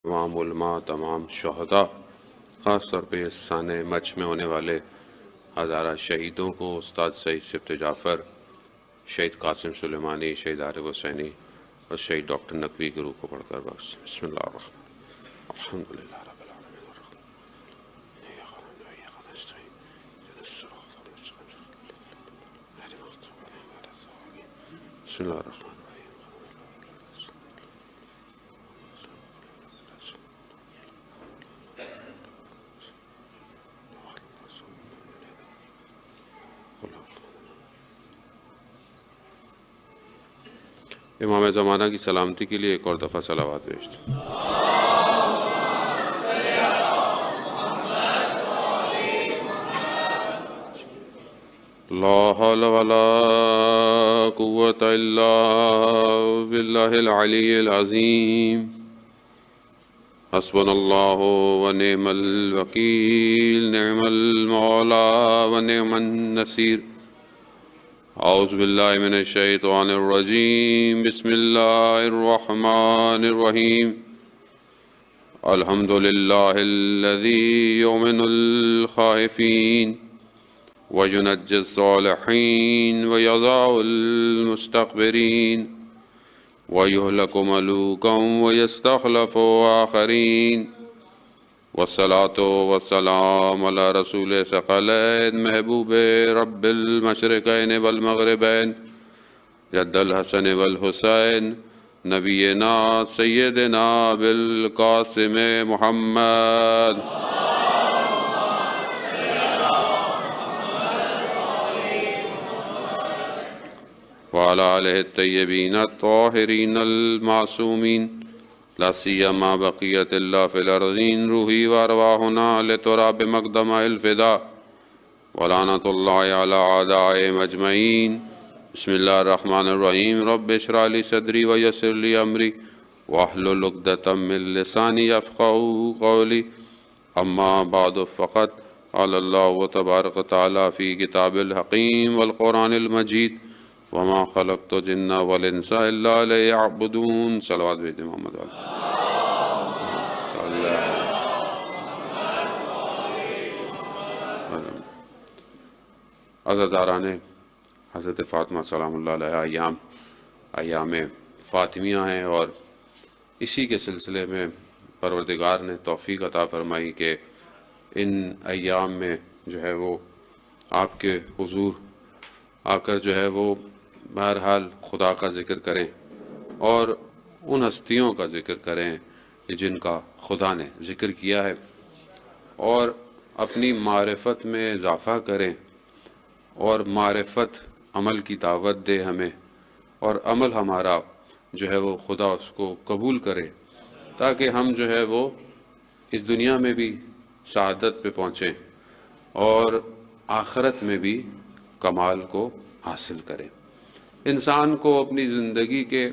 تمام علماء، تمام شہداء، خاص طور پہ اس سانح مچ میں ہونے والے ہزارہ شہیدوں کو، استاد سعید سبت جعفر، شہید قاسم سلیمانی، شہید عارف حسینی اور شہید ڈاکٹر نقوی کے روح کو پڑھ کر بخش۔ بسم اللہ الرحمن الرحیم، الحمدللہ رب العالمین بسم اللہ الرحمن الرحیم۔ امام زمانہ کی سلامتی کے لیے ایک اور دفعہ صلوات بھیجتے ہیں۔ لا حول ولا قوة الا باللہ العلی العظیم، حسبنا اللہ ونعم الوکیل، نعم المولا ونعم النصیر۔ اعوذ باللہ من الشیطان الرجیم، بسم اللہ الرحمن الرحیم۔ الحمدللہ الذی یؤمن الخائفین وینجی الصالحین ویضع المستکبرین ویہلک ملوکا ویستخلف آخرین، والصلاة والسلام علی رسول ثقلین محبوب رب المشرقین والمغربین جد الحسن والحسین نبینا سیدنا بالقاسم محمد وعلى آلہ الطیبین الطاہرین المعصومین، لا سیما بقیت اللہ فی الارضین، روحی وارواحنا لتراب مقدم الفدا، ولعنۃ اللہ علی اعدائهم اجمعین۔ بسم اللہ الرحمن الرحیم، رب اشرح لی صدری ویسر لی امری واحلل عقدۃ من لسانی یفقہوا قولی، اما بعد فقد قال اللہ تبارک وتعالی فی کتاب الحکیم والقرآن المجید، وما خلقت الجن والانس الا لیعبدون۔ صلوات بھیجتے محمد علیہ۔ عزاداران حضرت فاطمہ سلام اللہ علیہ ایام فاطمیہ ہیں، اور اسی کے سلسلے میں پروردگار نے توفیق عطا فرمائی کہ ان ایام میں جو ہے وہ آپ کے حضور آ کر جو ہے وہ بہرحال خدا کا ذکر کریں اور ان ہستیوں کا ذکر کریں جن کا خدا نے ذکر کیا ہے، اور اپنی معرفت میں اضافہ کریں، اور معرفت عمل کی دعوت دے ہمیں، اور عمل ہمارا جو ہے وہ خدا اس کو قبول کرے، تاکہ ہم جو ہے وہ اس دنیا میں بھی سعادت پہ پہنچیں اور آخرت میں بھی کمال کو حاصل کریں۔ انسان کو اپنی زندگی کے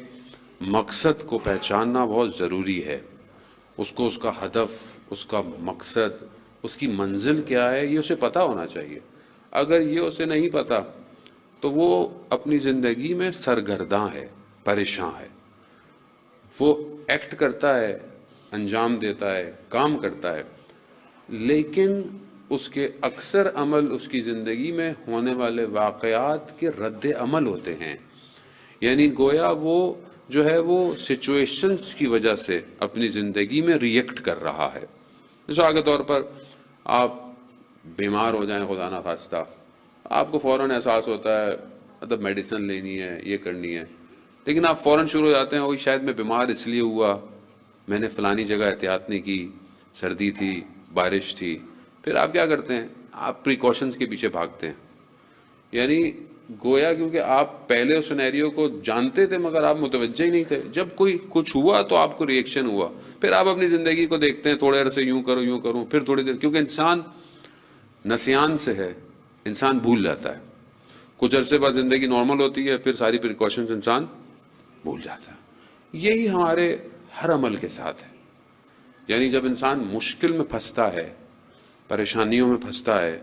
مقصد کو پہچاننا بہت ضروری ہے۔ اس کو اس کا ہدف، اس کا مقصد، اس کی منزل کیا ہے، یہ اسے پتہ ہونا چاہیے۔ اگر یہ اسے نہیں پتہ تو وہ اپنی زندگی میں سرگرداں ہے، پریشان ہے۔ وہ ایکٹ کرتا ہے، انجام دیتا ہے، کام کرتا ہے، لیکن اس کے اکثر عمل اس کی زندگی میں ہونے والے واقعات کے رد عمل ہوتے ہیں، یعنی گویا وہ جو ہے وہ سچویشنز کی وجہ سے اپنی زندگی میں ریئیکٹ کر رہا ہے۔ مثال کے طور پر آپ بیمار ہو جائیں خدا نخواستہ، آپ کو فوراً احساس ہوتا ہے مطلب میڈیسن لینی ہے، یہ کرنی ہے، لیکن آپ فوراً شروع ہو جاتے ہیں وہی شاید میں بیمار اس لیے ہوا، میں نے فلانی جگہ احتیاط نہیں کی، سردی تھی، بارش تھی۔ پھر آپ کیا کرتے ہیں؟ آپ پریکاشنز کے پیچھے بھاگتے ہیں، یعنی گویا کیونکہ آپ پہلے اس سینیریو کو جانتے تھے مگر آپ متوجہ ہی نہیں تھے، جب کوئی کچھ ہوا تو آپ کو ریئیکشن ہوا، پھر آپ اپنی زندگی کو دیکھتے ہیں تھوڑے عرصے یوں کروں، پھر تھوڑی دیر، کیونکہ انسان نسیان سے ہے، انسان بھول جاتا ہے۔ کچھ عرصے بعد زندگی نارمل ہوتی ہے، پھر ساری پریکاشنز انسان بھول جاتا ہے۔ یہی ہمارے ہر عمل کے ساتھ ہے، یعنی جب انسان مشکل میں پھنستا ہے، پریشانیوں میں پھنستا ہے،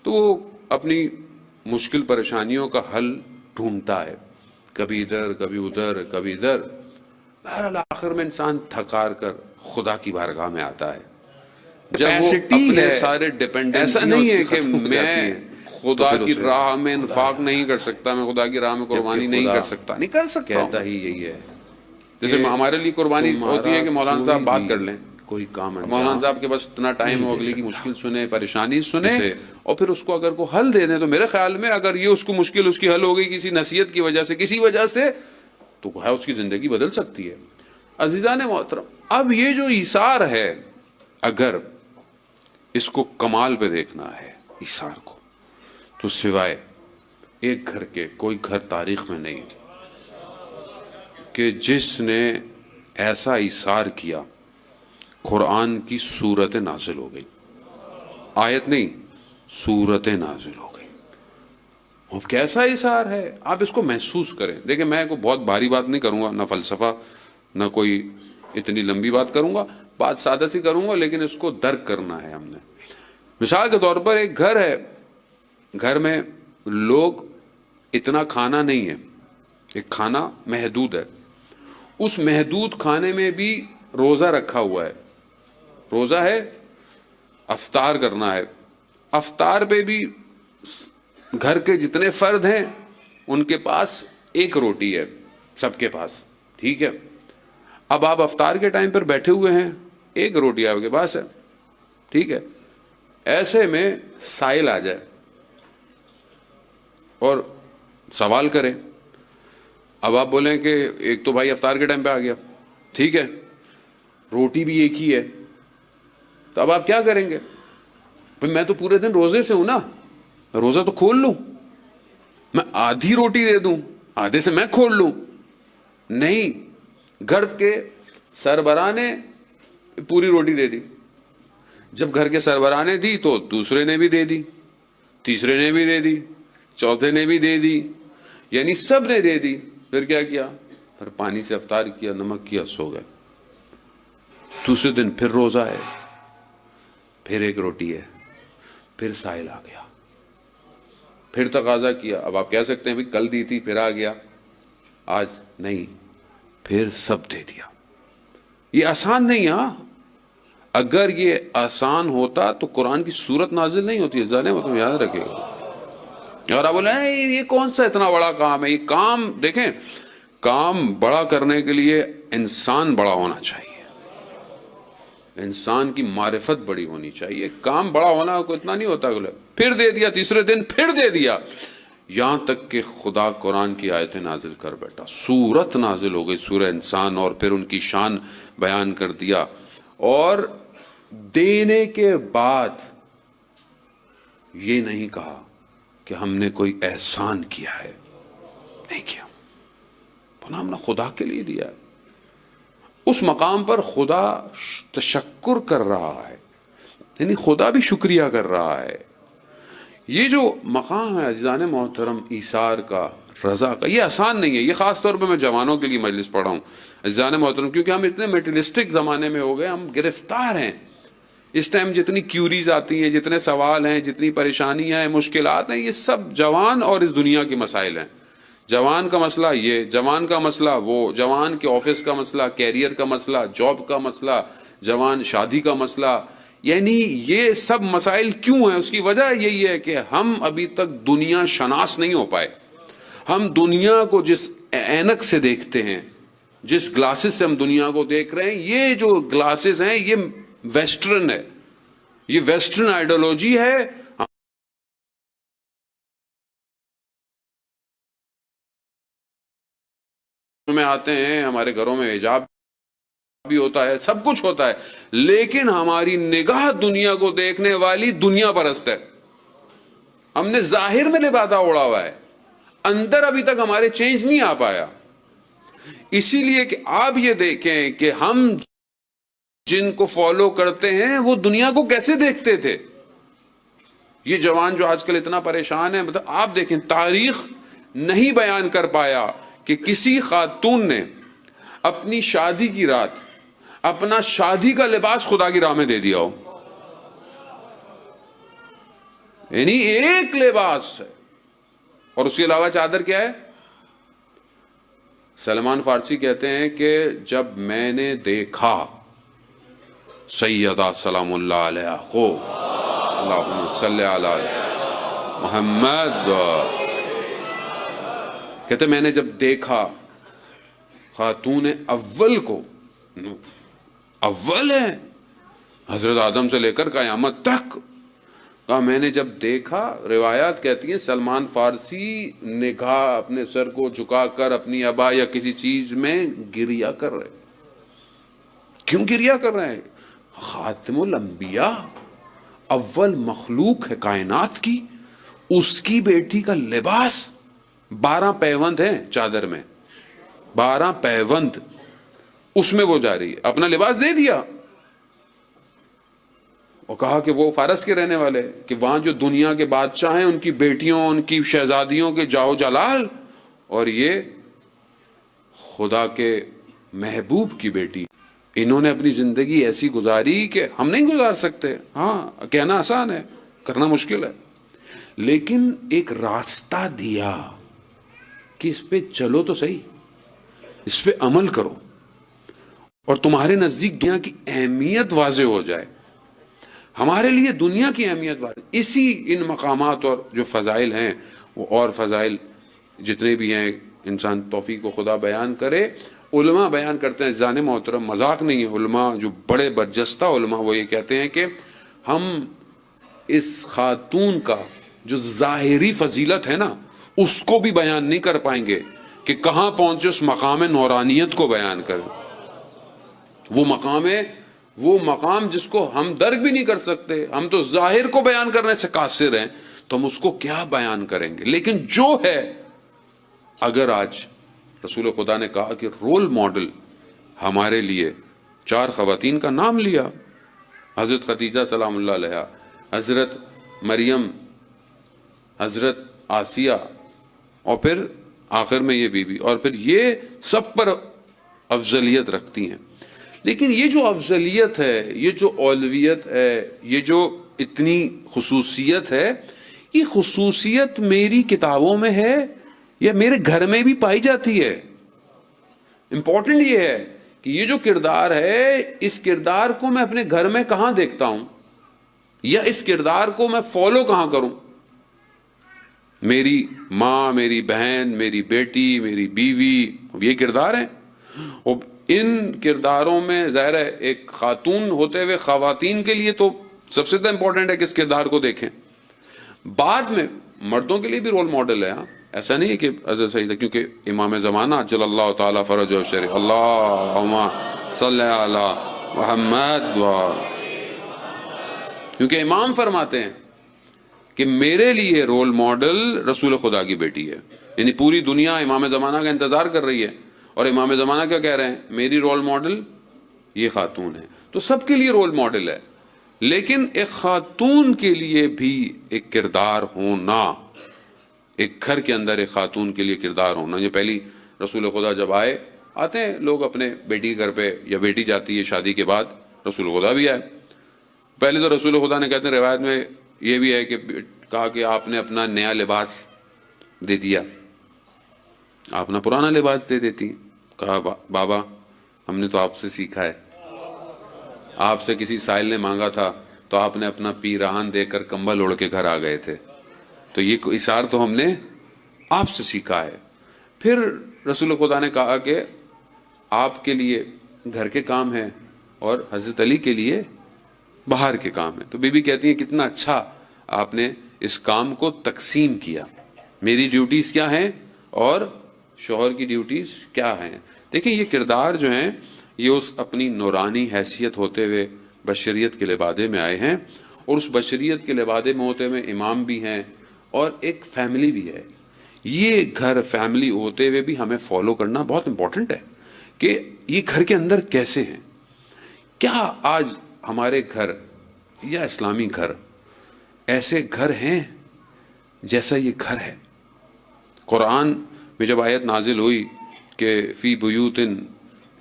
تو وہ اپنی مشکل پریشانیوں کا حل ڈھونڈتا ہے، کبھی ادھر کبھی ادھر کبھی ادھر، بہرحال آخر میں انسان تھک ہار کر خدا کی بارگاہ میں آتا ہے، جب وہ اپنے سارے ڈیپینڈنس، ایسا نہیں ہے کہ میں خدا کی راہ میں انفاق نہیں کر سکتا، میں خدا کی راہ میں قربانی نہیں کر سکتا، نہیں کر سکتا، کہتا ہی یہی ہے۔ جیسے ہمارے لیے قربانی ہوتی ہے کہ مولانا صاحب بات کر لیں، کوئی کام ہے، مولانا صاحب کے بس اتنا ٹائم ہو، اگلے کی مشکل سنیں، پریشانی سنیں اور پھر اس کو اگر کو حل دے دیں، تو میرے خیال میں اگر یہ اس کو مشکل اس کی حل ہو گئی کسی نصیحت کی وجہ سے، کسی وجہ سے، تو ہے اس کی زندگی بدل سکتی ہے۔ عزیزان محترم، اب یہ جو ایثار ہے، اگر اس کو کمال پہ دیکھنا ہے ایثار کو، تو سوائے ایک گھر کے کوئی گھر تاریخ میں نہیں کہ جس نے ایسا ایثار کیا، قرآن کی صورت نازل ہو گئی، آیت نہیں، صورت نازل ہو گئی۔ اب کیسا ایثار ہے، آپ اس کو محسوس کریں۔ دیکھیں، میں کوئی بہت بھاری بات نہیں کروں گا، نہ فلسفہ، نہ کوئی اتنی لمبی بات کروں گا، بات سادہ سی کروں گا، لیکن اس کو درک کرنا ہے ہم نے۔ مثال کے طور پر ایک گھر ہے، گھر میں لوگ اتنا کھانا نہیں ہے، ایک کھانا محدود ہے، اس محدود کھانے میں بھی روزہ رکھا ہوا ہے، روزہ ہے، افطار کرنا ہے، افطار پہ بھی گھر کے جتنے فرد ہیں ان کے پاس ایک روٹی ہے، سب کے پاس، ٹھیک ہے۔ اب آپ افطار کے ٹائم پر بیٹھے ہوئے ہیں، ایک روٹی آپ کے پاس ہے، ٹھیک ہے۔ ایسے میں سائل آ جائے اور سوال کریں، اب آپ بولیں کہ ایک تو بھائی افطار کے ٹائم پہ آ گیا، ٹھیک ہے، روٹی بھی ایک ہی ہے، تو اب آپ کیا کریں گے؟ بھائی میں تو پورے دن روزے سے ہوں نا، میں روزہ تو کھول لوں، میں آدھی روٹی دے دوں، آدھے سے میں کھول لوں؟ نہیں، گھر کے سربراہ نے پوری روٹی دے دی، جب گھر کے سربراہ نے دی تو دوسرے نے بھی دے دی، تیسرے نے بھی دے دی، چوتھے نے بھی دے دی، یعنی سب نے دے دی۔ پھر کیا کیا؟ پھر پانی سے افطار کیا، نمک کیا، سو گئے۔ دوسرے دن پھر روزہ ہے، پھر ایک روٹی ہے، پھر سائل آ گیا، پھر تقاضا کیا۔ اب آپ کہہ سکتے ہیں بھی کل دی تھی پھر آ گیا، آج نہیں، پھر سب دے دیا۔ یہ آسان نہیں، ہاں، اگر یہ آسان ہوتا تو قرآن کی صورت نازل نہیں ہوتی، تم یاد رکھے گا۔ اور آپ بولیں یہ کون سا اتنا بڑا کام ہے؟ یہ کام دیکھیں، کام بڑا کرنے کے لیے انسان بڑا ہونا چاہیے، انسان کی معرفت بڑی ہونی چاہیے۔ کام بڑا ہونا کو اتنا نہیں ہوتا، پھر دے دیا، تیسرے دن پھر دے دیا، یہاں تک کہ خدا قرآن کی آیتیں نازل کر بیٹھا، سورت نازل ہو گئی، سورہ انسان، اور پھر ان کی شان بیان کر دیا۔ اور دینے کے بعد یہ نہیں کہا کہ ہم نے کوئی احسان کیا ہے، نہیں کیا، بنا ہم نے خدا کے لیے دیا ہے۔ اس مقام پر خدا تشکر کر رہا ہے، یعنی خدا بھی شکریہ کر رہا ہے۔ یہ جو مقام ہے عزیزان محترم ایثار کا، رضا کا، یہ آسان نہیں ہے۔ یہ خاص طور پہ میں جوانوں کے لیے مجلس پڑھا ہوں عزیزان محترم، کیونکہ ہم اتنے میٹریلسٹک زمانے میں ہو گئے، ہم گرفتار ہیں اس ٹائم۔ جتنی کیوریز آتی ہیں، جتنے سوال ہیں، جتنی پریشانیاں ہیں، مشکلات ہیں، یہ سب جوان اور اس دنیا کے مسائل ہیں۔ جوان کا مسئلہ یہ، جوان کا مسئلہ وہ، جوان کے آفس کا مسئلہ، کیریئر کا مسئلہ، جاب کا مسئلہ، جوان شادی کا مسئلہ، یعنی یہ سب مسائل کیوں ہیں؟ اس کی وجہ یہی ہے کہ ہم ابھی تک دنیا شناس نہیں ہو پائے۔ ہم دنیا کو جس اینک سے دیکھتے ہیں، جس گلاسز سے ہم دنیا کو دیکھ رہے ہیں، یہ جو گلاسز ہیں یہ ویسٹرن ہے، یہ ویسٹرن آئیڈیالوجی ہے۔ میں آتے ہیں، ہمارے گھروں میں حجاب بھی ہوتا ہے، سب کچھ ہوتا ہے، لیکن ہماری نگاہ دنیا کو دیکھنے والی دنیا پرست ہے۔ ہم نے ظاہر میں لبادہ اڑا ہوا ہے، اندر ابھی تک ہمارے چینج نہیں آ پایا۔ اسی لیے کہ آپ یہ دیکھیں کہ ہم جن کو فالو کرتے ہیں وہ دنیا کو کیسے دیکھتے تھے۔ یہ جوان جو آج کل اتنا پریشان ہے، مطلب آپ دیکھیں، تاریخ نہیں بیان کر پایا کہ کسی خاتون نے اپنی شادی کی رات اپنا شادی کا لباس خدا کی راہ میں دے دیا ہو، یعنی ایک لباس ہے، اور اس کے علاوہ چادر کیا ہے؟ سلمان فارسی کہتے ہیں کہ جب میں نے دیکھا سیدہ سلام اللہ علیہ کو اللہم صلی علی محمد. کہتے میں نے جب دیکھا خاتون اول کو، اول ہے حضرت آدم سے لے کر قیامت تک، کہا میں نے جب دیکھا، روایات کہتی ہیں سلمان فارسی نگاہ اپنے سر کو جھکا کر اپنی ابا یا کسی چیز میں گریا کر رہے. کیوں گریا کر رہے ہیں؟ خاتم الانبیاء، اول مخلوق ہے کائنات کی، اس کی بیٹی کا لباس 12 پیوند ہیں چادر میں، 12 پیوند، اس میں وہ جا رہی ہے، اپنا لباس دے دیا اور کہا کہ وہ فارس کے رہنے والے، کہ وہاں جو دنیا کے بادشاہ ہیں ان کی بیٹیوں، ان کی شہزادیوں کے جاؤ جلال، اور یہ خدا کے محبوب کی بیٹی. انہوں نے اپنی زندگی ایسی گزاری کہ ہم نہیں گزار سکتے. ہاں کہنا آسان ہے، کرنا مشکل ہے، لیکن ایک راستہ دیا کہ اس پہ چلو تو صحیح، اس پہ عمل کرو اور تمہارے نزدیک دنیا کی اہمیت واضح ہو جائے. ہمارے لیے دنیا کی اہمیت واضح، اسی ان مقامات اور جو فضائل ہیں، وہ اور فضائل جتنے بھی ہیں انسان توفیق کو خدا بیان کرے. علماء بیان کرتے ہیں، عزیزان محترم مذاق نہیں ہے، علماء جو بڑے برجستہ علماء وہ یہ کہتے ہیں کہ ہم اس خاتون کا جو ظاہری فضیلت ہے نا اس کو بھی بیان نہیں کر پائیں گے کہ کہاں پہنچے اس مقام نورانیت کو بیان کریں. وہ مقام جس کو ہم درک بھی نہیں کر سکتے، ہم تو ظاہر کو بیان کرنے سے قاصر ہیں، تو ہم اس کو کیا بیان کریں گے. لیکن جو ہے، اگر آج رسول خدا نے کہا کہ رول ماڈل ہمارے لیے 4 خواتین کا نام لیا، حضرت خدیجہ سلام اللہ علیہا، حضرت مریم، حضرت آسیہ، اور پھر آخر میں یہ بی بی، اور پھر یہ سب پر افضلیت رکھتی ہیں. لیکن یہ جو افضلیت ہے، یہ جو اولویت ہے، یہ جو اتنی خصوصیت ہے، یہ خصوصیت میری کتابوں میں ہے یا میرے گھر میں بھی پائی جاتی ہے؟ امپورٹنٹ یہ ہے کہ یہ جو کردار ہے، اس کردار کو میں اپنے گھر میں کہاں دیکھتا ہوں، یا اس کردار کو میں فالو کہاں کروں. میری ماں، میری بہن، میری بیٹی، میری بیوی، یہ کردار ہیں. اور ان کرداروں میں ظاہر ہے ایک خاتون ہوتے ہوئے خواتین کے لیے تو سب سے زیادہ امپورٹنٹ ہے کہ اس کردار کو دیکھیں. بعد میں مردوں کے لیے بھی رول ماڈل ہے. ایسا نہیں ہے کہ حضرت سیدہ، کیونکہ امام زمانہ جل اللہ تعالیٰ فرج و شریف، اللہم صلی علی محمد، کیونکہ امام فرماتے ہیں کہ میرے لیے رول ماڈل رسول خدا کی بیٹی ہے. یعنی پوری دنیا امام زمانہ کا انتظار کر رہی ہے، اور امام زمانہ کیا کہہ رہے ہیں؟ میری رول ماڈل یہ خاتون ہے. تو سب کے لیے رول ماڈل ہے، لیکن ایک خاتون کے لیے بھی ایک کردار ہونا، ایک گھر کے اندر ایک خاتون کے لیے کردار ہونا. یہ پہلی رسول خدا جب آتے ہیں لوگ اپنے بیٹی کے گھر پہ، یا بیٹی جاتی ہے شادی کے بعد، رسول خدا بھی آئے. پہلے تو رسول خدا نے، کہتے ہیں روایت میں یہ بھی ہے کہ کہا کہ آپ نے اپنا نیا لباس دے دیا، آپ نے پرانا لباس دے دیتی. کہا بابا ہم نے تو آپ سے سیکھا ہے، آپ سے کسی سائل نے مانگا تھا تو آپ نے اپنا پیراہن دے کر کمبل اوڑھ کے گھر آ گئے تھے، تو یہ اشار تو ہم نے آپ سے سیکھا ہے. پھر رسول خدا نے کہا کہ آپ کے لیے گھر کے کام ہیں اور حضرت علی کے لیے باہر کے کام ہیں. تو بی بی کہتی ہیں کتنا اچھا آپ نے اس کام کو تقسیم کیا، میری ڈیوٹیز کیا ہیں اور شوہر کی ڈیوٹیز کیا ہیں. دیکھیں یہ کردار جو ہیں یہ اس اپنی نورانی حیثیت ہوتے ہوئے بشریت کے لبادے میں آئے ہیں، اور اس بشریت کے لبادے میں ہوتے ہوئے امام بھی ہیں اور ایک فیملی بھی ہے. یہ گھر فیملی ہوتے ہوئے بھی ہمیں فالو کرنا بہت امپورٹنٹ ہے کہ یہ گھر کے اندر کیسے ہیں. کیا آج ہمارے گھر یا اسلامی گھر ایسے گھر ہیں جیسا یہ گھر ہے؟ قرآن میں جب آیت نازل ہوئی کہ فی بیوتن،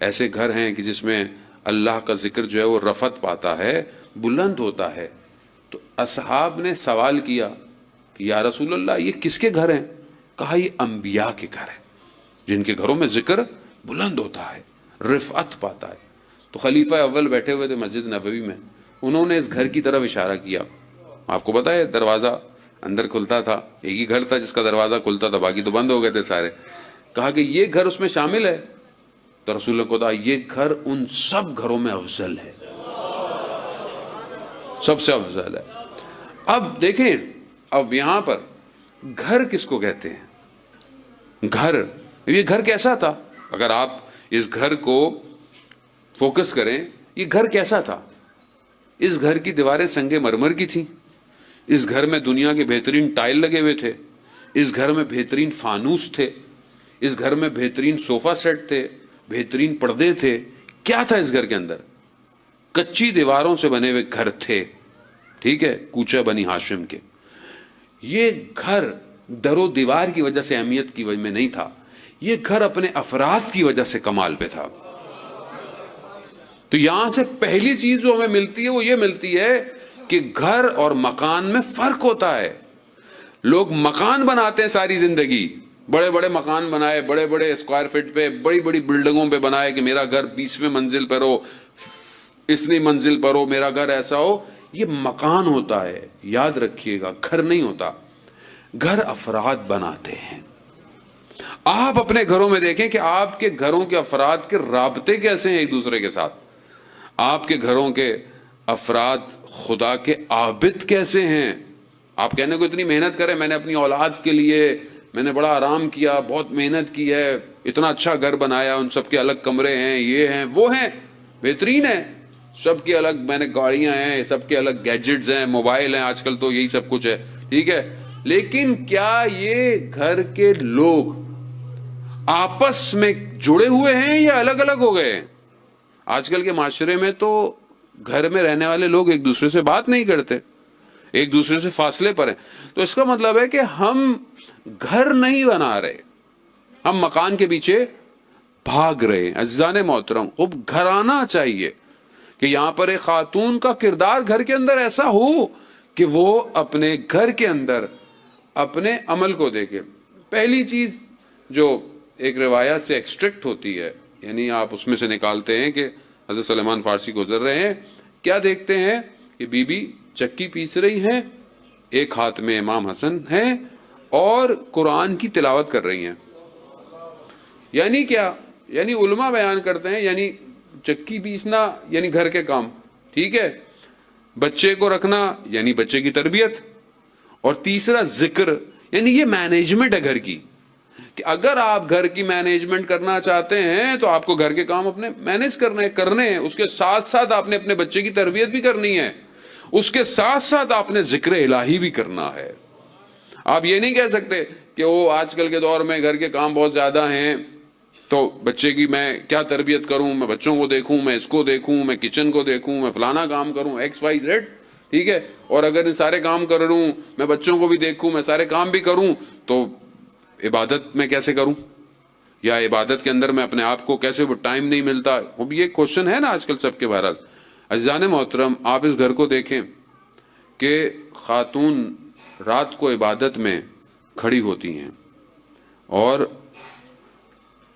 ایسے گھر ہیں کہ جس میں اللہ کا ذکر جو ہے وہ رفعت پاتا ہے، بلند ہوتا ہے، تو اصحاب نے سوال کیا کہ یا رسول اللہ یہ کس کے گھر ہیں؟ کہا یہ انبیاء کے گھر ہیں، جن کے گھروں میں ذکر بلند ہوتا ہے، رفعت پاتا ہے. تو خلیفہ اول بیٹھے ہوئے تھے مسجد نبوی میں، انہوں نے اس گھر کی طرف اشارہ کیا. آپ کو پتا ہے دروازہ اندر کھلتا تھا، ایک ہی گھر تھا جس کا دروازہ کھلتا تھا، باقی تو بند ہو گئے تھے سارے. کہا کہ یہ گھر اس میں شامل ہے. تو رسول اللہ کو کہا یہ گھر ان سب گھروں میں افضل ہے، سب سے افضل ہے. اب دیکھیں، اب یہاں پر گھر کس کو کہتے ہیں؟ گھر، یہ گھر کیسا تھا؟ اگر آپ اس گھر کو فوکس کریں، یہ گھر کیسا تھا؟ اس گھر کی دیواریں سنگ مرمر کی تھیں، اس گھر میں دنیا کے بہترین ٹائل لگے ہوئے تھے، اس گھر میں بہترین فانوس تھے، اس گھر میں بہترین صوفہ سیٹ تھے، بہترین پردے تھے. کیا تھا اس گھر کے اندر؟ کچی دیواروں سے بنے ہوئے گھر تھے، ٹھیک ہے، کوچہ بنی ہاشم کے. یہ گھر در و دیوار کی وجہ سے اہمیت کی وجہ میں نہیں تھا، یہ گھر اپنے افراد کی وجہ سے کمال پہ تھا. تو یہاں سے پہلی چیز جو ہمیں ملتی ہے وہ یہ ملتی ہے کہ گھر اور مکان میں فرق ہوتا ہے. لوگ مکان بناتے ہیں ساری زندگی، بڑے بڑے مکان بنائے، بڑے بڑے اسکوائر فٹ پہ، بڑی بڑی بلڈنگوں پہ بنائے کہ میرا گھر 20ویں منزل پر ہو، اتنی منزل پر ہو، میرا گھر ایسا ہو. یہ مکان ہوتا ہے، یاد رکھیے گا، گھر نہیں ہوتا. گھر افراد بناتے ہیں. آپ اپنے گھروں میں دیکھیں کہ آپ کے گھروں کے افراد کے رابطے کیسے ہیں ایک دوسرے کے ساتھ. آپ کے گھروں کے افراد خدا کے عابد کیسے ہیں. آپ کہنے کو اتنی محنت کریں، میں نے اپنی اولاد کے لیے میں نے بڑا آرام کیا، بہت محنت کی ہے، اتنا اچھا گھر بنایا، ان سب کے الگ کمرے ہیں، یہ ہیں وہ ہیں، بہترین ہے، سب کے الگ میں نے گاڑیاں ہیں، سب کے الگ گیجٹس ہیں، موبائل ہیں، آج کل تو یہی سب کچھ ہے، ٹھیک ہے. لیکن کیا یہ گھر کے لوگ آپس میں جڑے ہوئے ہیں یا الگ الگ ہو گئے ہیں؟ آج کل کے معاشرے میں تو گھر میں رہنے والے لوگ ایک دوسرے سے بات نہیں کرتے، ایک دوسرے سے فاصلے پر ہیں. تو اس کا مطلب ہے کہ ہم گھر نہیں بنا رہے، ہم مکان کے پیچھے بھاگ رہے ہیں. عزیزان محترم، اب گھر آنا چاہیے کہ یہاں پر ایک خاتون کا کردار گھر کے اندر ایسا ہو کہ وہ اپنے گھر کے اندر اپنے عمل کو دیکھے. پہلی چیز جو ایک روایت سے ایکسٹریکٹ ہوتی ہے، یعنی آپ اس میں سے نکالتے ہیں کہ حضرت سلیمان فارسی گزر رہے ہیں، کیا دیکھتے ہیں کہ بی بی چکی پیس رہی ہیں، ایک ہاتھ میں امام حسن ہیں اور قرآن کی تلاوت کر رہی ہیں. یعنی کیا؟ یعنی علماء بیان کرتے ہیں، یعنی چکی پیسنا یعنی گھر کے کام، ٹھیک ہے، بچے کو رکھنا یعنی بچے کی تربیت، اور تیسرا ذکر، یعنی یہ مینجمنٹ ہے گھر کی. کہ اگر آپ گھر کی مینجمنٹ کرنا چاہتے ہیں تو آپ کو گھر کے کام اپنے مینج کرنے ہیں، اس کے ساتھ ساتھ آپ نے اپنے بچے کی تربیت بھی کرنی ہے، اس کے ساتھ ساتھ آپ نے ذکر الہی بھی کرنا ہے. آپ یہ نہیں کہہ سکتے کہ وہ آج کل کے دور میں گھر کے کام بہت زیادہ ہیں تو بچے کی میں کیا تربیت کروں، میں بچوں کو دیکھوں، میں اس کو دیکھوں، میں کچن کو دیکھوں، میں فلانا کام کروں، ایکس وائی زیڈ، ٹھیک ہے. اور اگر ان سارے کام کر رہا ہوں، میں بچوں کو بھی دیکھوں، میں سارے کام بھی کروں، تو عبادت میں کیسے کروں، یا عبادت کے اندر میں اپنے آپ کو کیسے، وہ ٹائم نہیں ملتا. وہ بھی ایک کوشچن ہے نا آج کل سب کے. بہرحال عزیزان محترم، آپ اس گھر کو دیکھیں کہ خاتون رات کو عبادت میں کھڑی ہوتی ہیں اور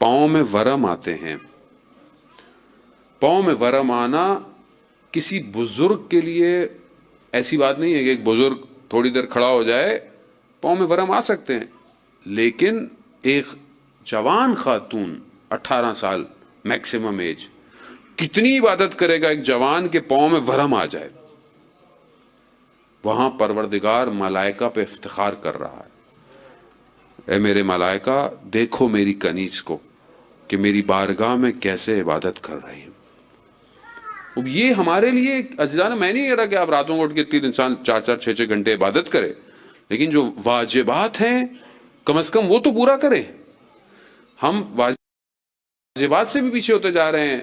پاؤں میں ورم آتے ہیں. پاؤں میں ورم آنا کسی بزرگ کے لیے ایسی بات نہیں ہے کہ ایک بزرگ تھوڑی دیر کھڑا ہو جائے پاؤں میں ورم آ سکتے ہیں، لیکن ایک جوان خاتون 18 سال میکسیمم ایج، کتنی عبادت کرے گا ایک جوان کے پاؤں میں ورم آ جائے؟ وہاں پروردگار ملائکہ پہ افتخار کر رہا ہے، اے میرے ملائکہ دیکھو میری کنیز کو کہ میری بارگاہ میں کیسے عبادت کر رہی ہوں. اب یہ ہمارے لیے عزیزان، میں نہیں کہہ رہا کہ آپ راتوں کو اٹھ کے 3 انسان 4 6 گھنٹے عبادت کرے، لیکن جو واجبات ہیں کم از کم وہ تو پورا کریں. ہم واجبات سے بھی پیچھے ہوتے جا رہے ہیں.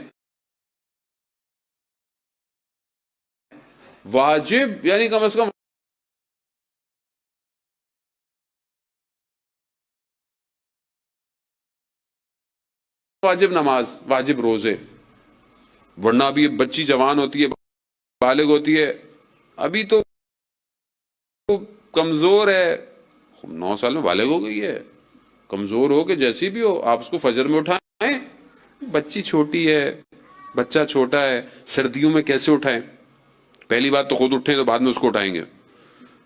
واجب یعنی کم از کم واجب نماز، واجب روزے، ورنہ ابھی بچی جوان ہوتی ہے، بالغ ہوتی ہے، ابھی تو کمزور ہے، 9 سال میں بالغ ہو گئی ہے، کمزور ہو کے جیسی بھی ہو آپ اس کو فجر میں اٹھائیں. بچی چھوٹی ہے، بچہ چھوٹا ہے, سردیوں میں کیسے اٹھائیں؟ پہلی بات تو خود اٹھیں تو بعد میں اس کو اٹھائیں گے,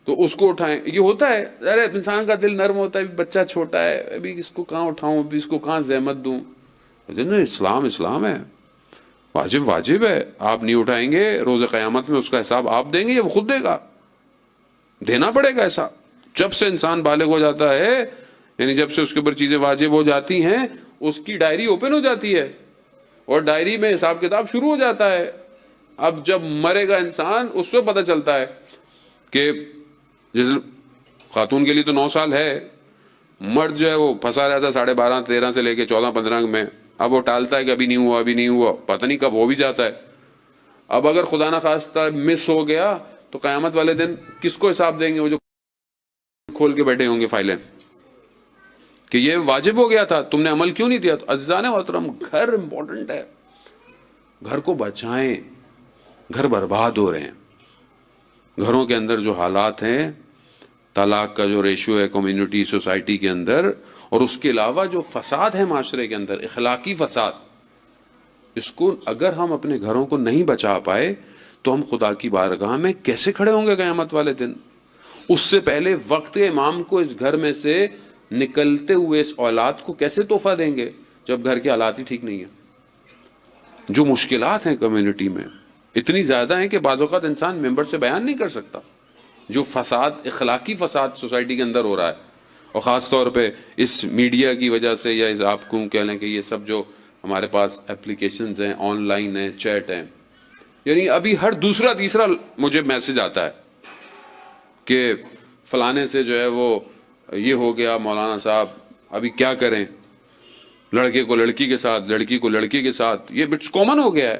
تو اس کو اٹھائیں. یہ ہوتا ہے, ارے انسان کا دل نرم ہوتا ہے, بچہ چھوٹا ہے, ابھی اس کو کہاں اٹھاؤں, ابھی اس کو کہاں زحمت دوں. اسلام اسلام ہے, واجب واجب ہے. آپ نہیں اٹھائیں گے, روز قیامت میں اس کا حساب آپ دیں گے یا وہ خود دے گا؟ دینا پڑے گا ایسا. جب سے انسان بالغ ہو جاتا ہے, یعنی جب سے اس کے اوپر چیزیں واجب ہو جاتی ہیں, اس کی ڈائری اوپن ہو جاتی ہے اور ڈائری میں حساب کتاب شروع ہو جاتا ہے. اب جب مرے گا انسان, اس سے پتہ چلتا ہے کہ جس خاتون کے لیے تو 9 سال ہے, مرد جو ہے وہ پھنسا رہتا ہے 12.5 13 سے لے کے 14 15 میں. اب وہ ٹالتا ہے کہ ابھی نہیں ہوا, ابھی نہیں ہوا, پتہ نہیں کب ہو بھی جاتا ہے. اب اگر خدا نہ خواستہ مس ہو گیا تو قیامت والے دن کس کو حساب دیں گے؟ وہ جو کھول کے بیٹھے ہوں گے فائلیں کہ یہ واجب ہو گیا تھا, تم نے عمل کیوں نہیں دیا. تو عزیزان محترم, گھر امپورٹنٹ ہے, گھر کو بچائیں. گھر برباد ہو رہے ہیں. گھروں کے اندر جو حالات ہیں, طلاق کا جو ریشو ہے کمیونٹی سوسائٹی کے اندر, اور اس کے علاوہ جو فساد ہے معاشرے کے اندر, اخلاقی فساد, اس کو اگر ہم اپنے گھروں کو نہیں بچا پائے تو ہم خدا کی بارگاہ میں کیسے کھڑے ہوں گے قیامت والے دن؟ اس سے پہلے وقت امام کو اس گھر میں سے نکلتے ہوئے اس اولاد کو کیسے تحفہ دیں گے جب گھر کے حالات ہی ٹھیک نہیں ہیں؟ جو مشکلات ہیں کمیونٹی میں اتنی زیادہ ہیں کہ بعض اوقات انسان ممبر سے بیان نہیں کر سکتا. جو فساد, اخلاقی فساد سوسائٹی کے اندر ہو رہا ہے, اور خاص طور پہ اس میڈیا کی وجہ سے, یا آپ کو کہہ لیں کہ یہ سب جو ہمارے پاس اپلیکیشنز ہیں, آن لائن ہیں, چیٹ ہیں, یعنی ابھی ہر دوسرا تیسرا مجھے میسج آتا ہے کہ فلانے سے جو ہے وہ یہ ہو گیا, مولانا صاحب ابھی کیا کریں, لڑکے کو لڑکی کے ساتھ, لڑکی کو لڑکی کے ساتھ. یہ بٹس کامن ہو گیا ہے.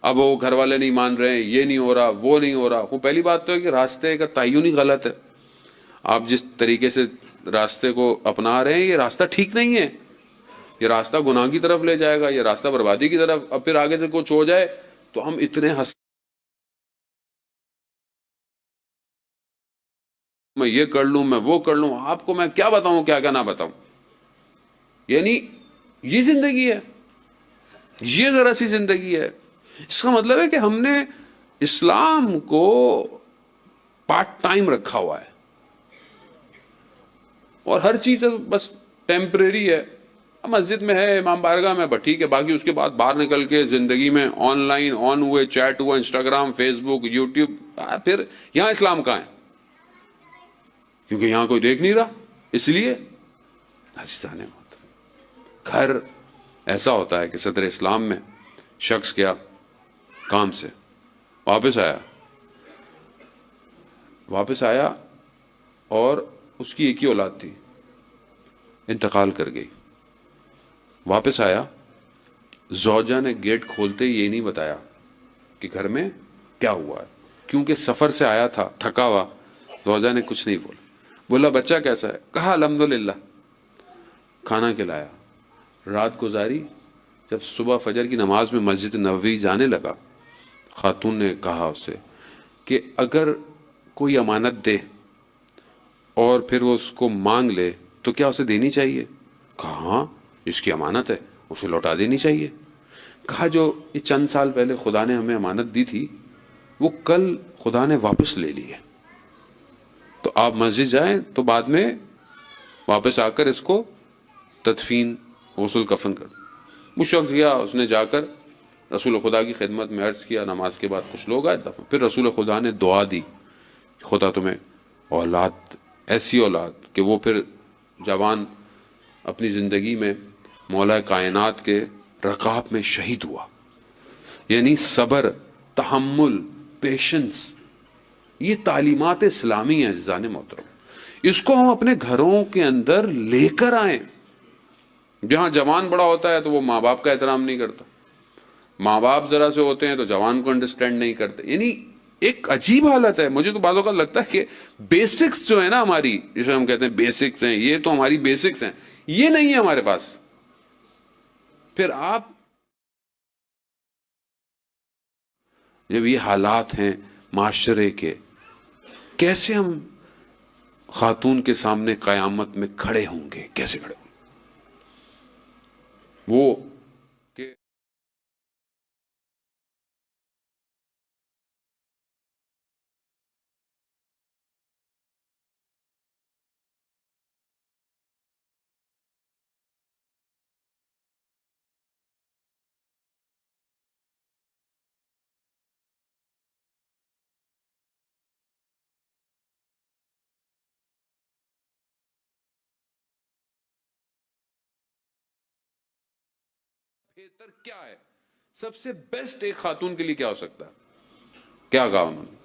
اب وہ گھر والے نہیں مان رہے ہیں, یہ نہیں ہو رہا, وہ نہیں ہو رہا. وہ پہلی بات تو ہے کہ راستے کا تعین ہی غلط ہے. آپ جس طریقے سے راستے کو اپنا رہے ہیں, یہ راستہ ٹھیک نہیں ہے. یہ راستہ گناہ کی طرف لے جائے گا, یہ راستہ بربادی کی طرف. اب پھر آگے سے کچھ ہو جائے تو ہم اتنے میں یہ کر لوں, میں وہ کر لوں. آپ کو میں کیا بتاؤں, کیا کیا نہ بتاؤں. یعنی یہ زندگی ہے, یہ ذرا سی زندگی ہے. اس کا مطلب ہے کہ ہم نے اسلام کو پارٹ ٹائم رکھا ہوا ہے, اور ہر چیز بس ٹیمپریری ہے. مسجد میں ہے, امام بارگاہ میں, بس ٹھیک ہے. باقی اس کے بعد باہر نکل کے زندگی میں آن لائن آن ہوئے, چیٹ ہوا, انسٹاگرام, فیس بک, یوٹیوب. پھر یہاں اسلام کہاں ہے؟ کیونکہ یہاں کوئی دیکھ نہیں رہا. اس لیے گھر ایسا ہوتا ہے کہ صدر اسلام میں شخص کیا کام سے واپس آیا اور اس کی ایک ہی اولاد تھی, انتقال کر گئی. واپس آیا, زوجہ نے گیٹ کھولتے ہی یہ نہیں بتایا کہ گھر میں کیا ہوا ہے, کیونکہ سفر سے آیا تھا تھکا ہوا. زوجہ نے کچھ نہیں بولا. بولا بچہ کیسا ہے؟ کہا الحمدللہ. کھانا کھلایا, رات گزاری. جب صبح فجر کی نماز میں مسجد نبوی جانے لگا, خاتون نے کہا اس سے کہ اگر کوئی امانت دے اور پھر وہ اس کو مانگ لے تو کیا اسے دینی چاہیے؟ کہا ہاں, جس کی امانت ہے اسے لوٹا دینی چاہیے. کہا جو یہ چند سال پہلے خدا نے ہمیں امانت دی تھی وہ کل خدا نے واپس لے لی ہے, تو آپ مسجد جائیں تو بعد میں واپس آ کر اس کو تدفین, غسل کفن کر. وہ شخص گیا, اس نے جا کر رسول خدا کی خدمت میں عرض کیا. نماز کے بعد کچھ لوگ آئے دفن. پھر رسول خدا نے دعا دی, خدا تمہیں اولاد, ایسی اولاد کہ وہ پھر جوان اپنی زندگی میں مولا کائنات کے رکاب میں شہید ہوا. یعنی صبر, تحمل, پیشنس, یہ تعلیمات اسلامی ہیں عزیزان محترم. اس کو ہم اپنے گھروں کے اندر لے کر آئیں. جہاں جوان بڑا ہوتا ہے تو وہ ماں باپ کا احترام نہیں کرتا, ماں باپ ذرا سے ہوتے ہیں تو جوان کو انڈرسٹینڈ نہیں کرتے. یعنی ایک عجیب حالت ہے. مجھے تو بعض اوقات لگتا ہے کہ بیسکس جو ہے نا ہماری, جسے ہم کہتے ہیں بیسکس ہیں, یہ تو ہماری بیسکس ہیں, یہ نہیں ہے ہمارے پاس. پھر آپ جب یہ حالات ہیں معاشرے کے, کیسے ہم خاتون کے سامنے قیامت میں کھڑے ہوں گے, کیسے کھڑے ہوں گے؟ وہ بہتر کیا ہے؟ سب سے بیسٹ ایک خاتون کے لیے کیا ہو سکتا ہے؟ کیا کہا انہوں نے؟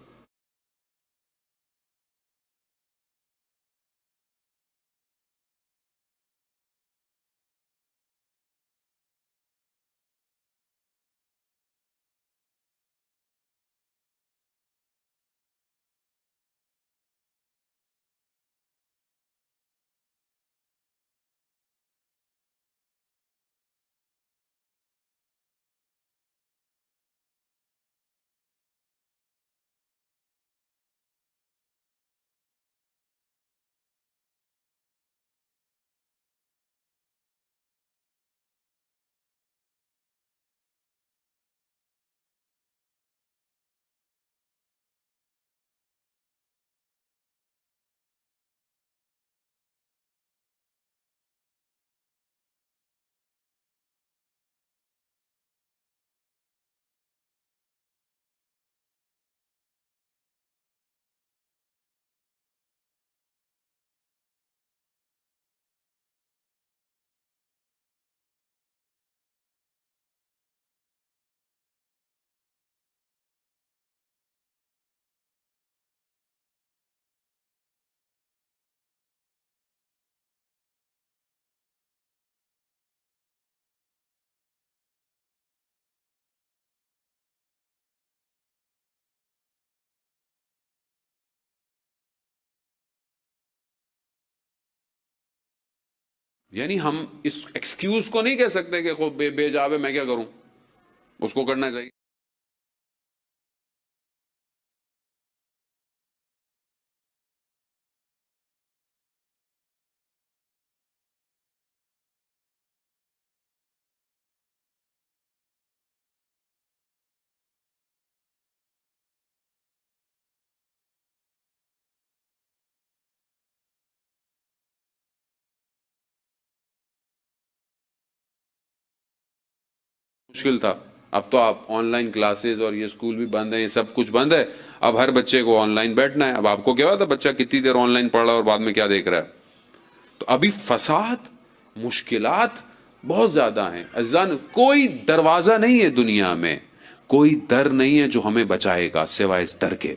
یعنی ہم اس ایکسکیوز کو نہیں کہہ سکتے کہ خود بے جاب ہے، میں کیا کروں، اس کو کرنا چاہیے۔ مشکل تھا، اب تو آپ آن لائن کلاسز اور یہ اسکول بھی بند ہیں، یہ سب کچھ بند ہے، اب ہر بچے کو آن لائن بیٹھنا ہے۔ اب آپ کو کیا پتا بچہ کتنی دیر آن لائن پڑھ رہا ہے اور بعد میں کیا دیکھ رہا ہے؟ تو ابھی فساد، مشکلات بہت زیادہ ہیں عزیزان۔ کوئی دروازہ نہیں ہے دنیا میں، کوئی در نہیں ہے جو ہمیں بچائے گا سوائے اس در کے۔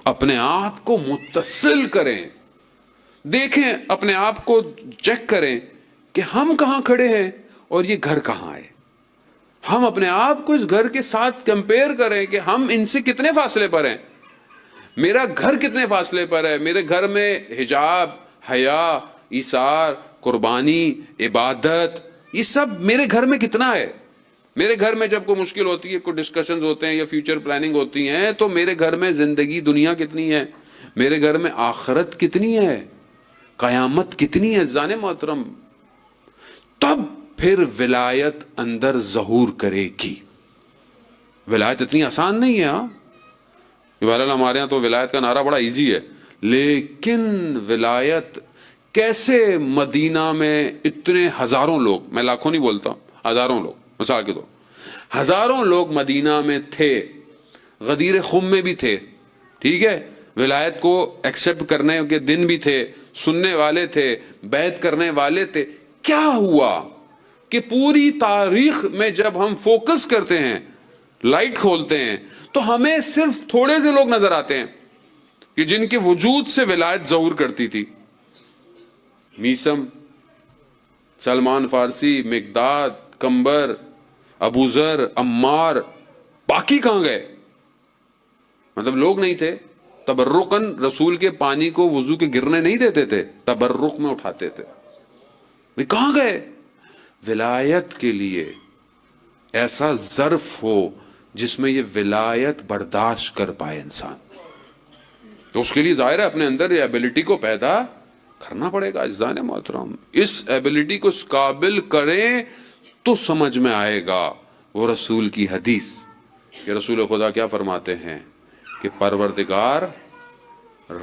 اپنے آپ کو متصل کریں، دیکھیں اپنے آپ کو چیک کریں کہ ہم کہاں کھڑے ہیں اور یہ گھر کہاں ہے۔ ہم اپنے آپ کو اس گھر کے ساتھ کمپیئر کریں کہ ہم ان سے کتنے فاصلے پر ہیں، میرا گھر کتنے فاصلے پر ہے، میرے گھر میں حجاب، حیا، ایثار، قربانی، عبادت، یہ سب میرے گھر میں کتنا ہے۔ میرے گھر میں جب کوئی مشکل ہوتی ہے، کوئی ڈسکشنز ہوتے ہیں یا فیوچر پلاننگ ہوتی ہیں، تو میرے گھر میں زندگی دنیا کتنی ہے، میرے گھر میں آخرت کتنی ہے، قیامت کتنی ہے عزیزان محترم۔ تب پھر ولایت اندر ظہور کرے گی۔ ولایت اتنی آسان نہیں ہے، ہاں بہرحال ہمارے ہاں تو ولایت کا نعرہ بڑا ایزی ہے، لیکن ولایت کیسے مدینہ میں اتنے ہزاروں لوگ، میں لاکھوں نہیں بولتا، ہزاروں لوگ، مثال کے طور ہزاروں لوگ مدینہ میں تھے، غدیر خم میں بھی تھے، ٹھیک ہے، ولایت کو ایکسپٹ کرنے کے دن بھی تھے، سننے والے تھے، بیعت کرنے والے تھے۔ کیا ہوا کہ پوری تاریخ میں جب ہم فوکس کرتے ہیں، لائٹ کھولتے ہیں، تو ہمیں صرف تھوڑے سے لوگ نظر آتے ہیں کہ جن کے وجود سے ولایت ظہور کرتی تھی۔ میسم، سلمان فارسی، مقداد، کمبر، ابو ذر، عمار، باقی کہاں گئے؟ مطلب لوگ نہیں تھے، تبرکن رسول کے پانی کو وضو کے گرنے نہیں دیتے تھے، تبرک میں اٹھاتے تھے۔ کہاں گئے؟ ولایت کے لیے ایسا ظرف ہو جس میں یہ ولایت برداشت کر پائے انسان، تو اس کے لیے ظاہر ہے اپنے اندر یہ ایبلٹی کو پیدا کرنا پڑے گا عزیزان محترم۔ اس ایبلٹی کو اس قابل کریں تو سمجھ میں آئے گا وہ رسول کی حدیث کہ رسول خدا کیا فرماتے ہیں کہ پروردگار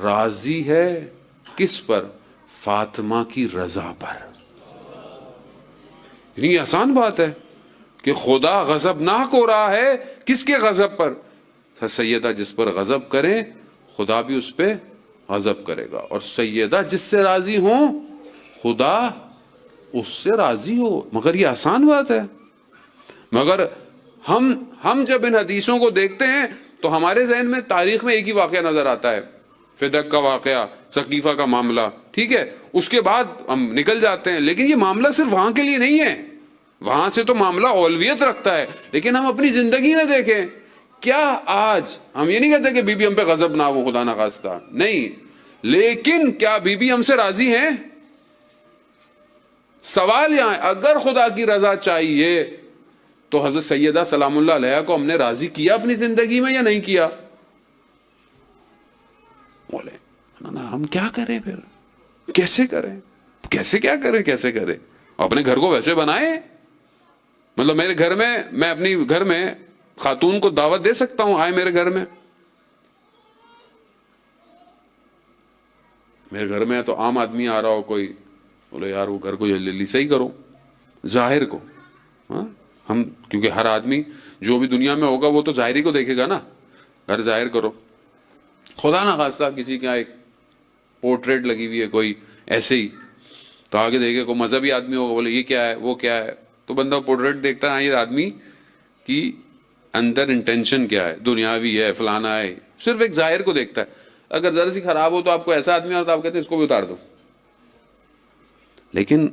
راضی ہے کس پر؟ فاطمہ کی رضا پر۔ یہ آسان بات ہے کہ خدا غضبناک ہو رہا ہے، کس کے غضب پر؟ سیدہ جس پر غضب کریں خدا بھی اس پہ غضب کرے گا، اور سیدہ جس سے راضی ہوں خدا اس سے راضی ہو. مگر یہ آسان بات ہے. مگر ہم جب ان حدیثوں کو دیکھتے ہیں تو ہمارے ذہن میں تاریخ میں ایک ہی واقعہ نظر آتا ہے, فدق کا واقعہ, ثقیفہ کا معاملہ, ٹھیک ہے, اس کے بعد ہم نکل جاتے ہیں. لیکن یہ معاملہ صرف وہاں کے لیے نہیں ہے, وہاں سے تو معاملہ اولویت رکھتا ہے. لیکن ہم اپنی زندگی میں دیکھیں, کیا آج ہم یہ نہیں کہتے کہ بی بی ہم پہ غضب نہ ہو, خدا نخواستہ نہیں, لیکن کیا بی بی ہم سے راضی ہیں؟ سوال یہاں ہے, اگر خدا کی رضا چاہیے تو حضرت سیدہ سلام اللہ علیہا کو ہم نے راضی کیا اپنی زندگی میں یا نہیں کیا؟ بولے ہم کیا کریں پھر, کیسے کریں, کیسے کریں؟ اپنے گھر کو ویسے بنائیں. مطلب میرے گھر میں, میں اپنی گھر میں خاتون کو دعوت دے سکتا ہوں, آئے میرے گھر میں. میرے گھر میں تو عام آدمی آ رہا ہو کوئی, بولے یار وہ گھر کو جلدی صحیح کرو, ظاہر کو. ہاں ہم, کیونکہ ہر آدمی جو بھی دنیا میں ہوگا وہ تو ظاہری کو دیکھے گا نا, گھر ظاہر کرو. خدا نہ خواستہ کسی کا ایک پورٹریٹ لگی ہوئی ہے کوئی ایسے ہی, تو آگے دیکھے کوئی مذہبی آدمی ہوگا, بولے یہ کیا ہے وہ کیا ہے, تو بندہ پورٹریٹ دیکھتا ہے, یہ آدمی کی اندر انٹینشن کیا ہے, دنیاوی ہے, فلانا ہے, صرف ایک ظاہر کو دیکھتا ہے. اگر ذرا سی خراب ہو تو آپ کو ایسا آدمی اور تو آپ کہتے ہیں اس کو بھی اتار دو. لیکن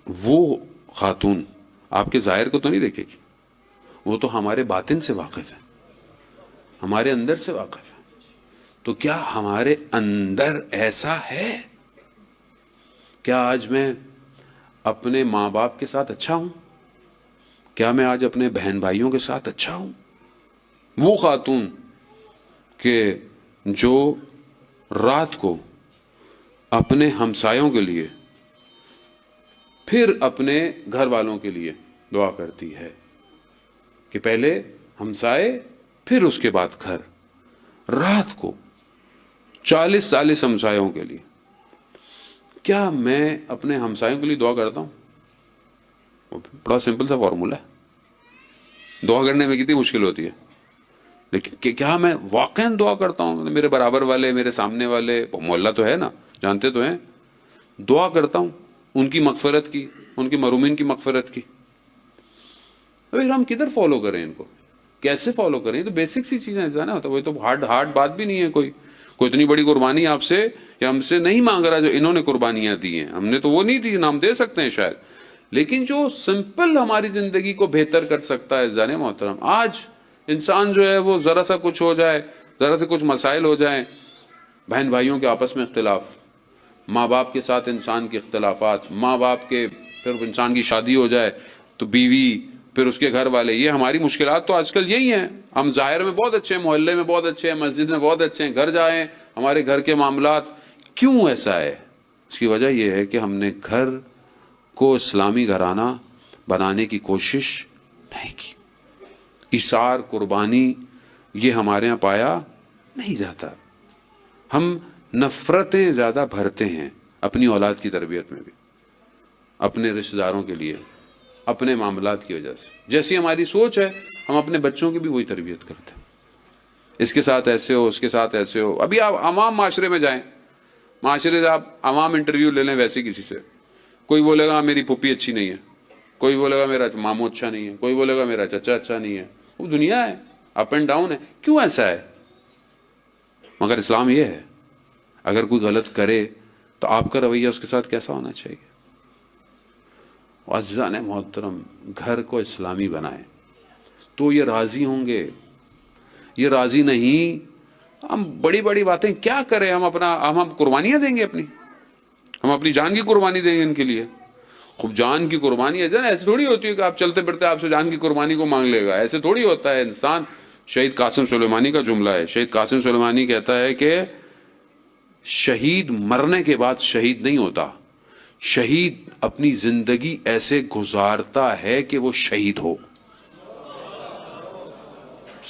وہ خاتون آپ کے ظاہر کو تو نہیں دیکھے گی, وہ تو ہمارے باطن سے واقف ہے, ہمارے اندر سے واقف ہے. تو کیا ہمارے اندر ایسا ہے؟ کیا آج میں اپنے ماں باپ کے ساتھ اچھا ہوں؟ کیا میں آج اپنے بہن بھائیوں کے ساتھ اچھا ہوں؟ وہ خاتون کہ جو رات کو اپنے ہمسایوں کے لیے پھر اپنے گھر والوں کے لیے دعا کرتی ہے کہ پہلے ہمسائے پھر اس کے بعد گھر, رات کو 40 ہمسایوں کے لیے. کیا میں اپنے ہمسایوں کے لیے دعا کرتا ہوں؟ بڑا سمپل سا فارمولا ہے, دعا کرنے میں کتنی مشکل ہوتی ہے, لیکن کیا میں واقعا دعا کرتا ہوں؟ میرے برابر والے, میرے سامنے والے, محلہ تو ہے نا, جانتے تو ہیں, دعا کرتا ہوں ان کی مغفرت کی, ان کی مرحومین کی مغفرت کی. پھر ہم کدھر فالو کریں ان کو, کیسے فالو کریں؟ تو بیسک سی چیزیں ایسا نا ہوتا, وہ تو ہارڈ بات بھی نہیں ہے. کوئی اتنی بڑی قربانی آپ سے یا ہم سے نہیں مانگ رہا جو انہوں نے قربانیاں دی ہیں, ہم نے تو وہ نہیں دی, ہم دے سکتے ہیں شاید, لیکن جو سمپل ہماری زندگی کو بہتر کر سکتا ہے. جانے محترم, آج انسان جو ہے وہ ذرا سا کچھ ہو جائے, ذرا سے کچھ مسائل ہو جائیں, بہن بھائیوں کے آپس میں اختلاف, ماں باپ کے ساتھ انسان کے اختلافات, ماں باپ کے پھر انسان کی شادی ہو جائے تو بیوی, پھر اس کے گھر والے, یہ ہماری مشکلات تو آج کل یہی ہیں. ہم ظاہر میں بہت اچھے ہیں, محلے میں بہت اچھے ہیں, مسجد میں بہت اچھے ہیں, گھر جائیں ہمارے گھر کے معاملات. کیوں ایسا ہے؟ اس کی وجہ یہ ہے کہ ہم نے گھر کو اسلامی گھرانہ بنانے کی کوشش نہیں کی. ایثار, قربانی, یہ ہمارے یہاں پایا نہیں جاتا. ہم نفرتیں زیادہ بھرتے ہیں اپنی اولاد کی تربیت میں بھی, اپنے رشتہ داروں کے لیے, اپنے معاملات کی وجہ سے. جیسی ہماری سوچ ہے ہم اپنے بچوں کی بھی وہی تربیت کرتے ہیں, اس کے ساتھ ایسے ہو, اس کے ساتھ ایسے ہو. ابھی آپ عوام معاشرے میں جائیں, معاشرے سے آپ عوام انٹرویو لے لیں ویسے کسی سے, کوئی بولے گا میری پھپھی اچھی نہیں ہے, کوئی بولے گا میرا ماموں اچھا نہیں ہے, کوئی بولے گا میرا چچا اچھا نہیں ہے. وہ دنیا ہے, اپ اینڈ ڈاؤن ہے. کیوں ایسا ہے؟ مگر اسلام یہ ہے, اگر کوئی غلط کرے تو آپ کا رویہ اس کے ساتھ کیسا ہونا چاہیے؟ عزیزان محترم, گھر کو اسلامی بنائیں تو یہ راضی ہوں گے. یہ راضی نہیں, ہم بڑی بڑی باتیں کیا کریں, ہم قربانیاں دیں گے اپنی, ہم اپنی جان کی قربانی دیں گے ان کے لیے. خوب جان کی قربانی ہے نا, ایسے تھوڑی ہوتی ہے کہ آپ چلتے پھرتے آپ سے جان کی قربانی کو مانگ لے گا, ایسے تھوڑی ہوتا ہے. انسان, شہید قاسم سلیمانی کا جملہ ہے, شہید قاسم سلیمانی کہتا ہے کہ شہید مرنے کے بعد شہید نہیں ہوتا, شہید اپنی زندگی ایسے گزارتا ہے کہ وہ شہید ہو.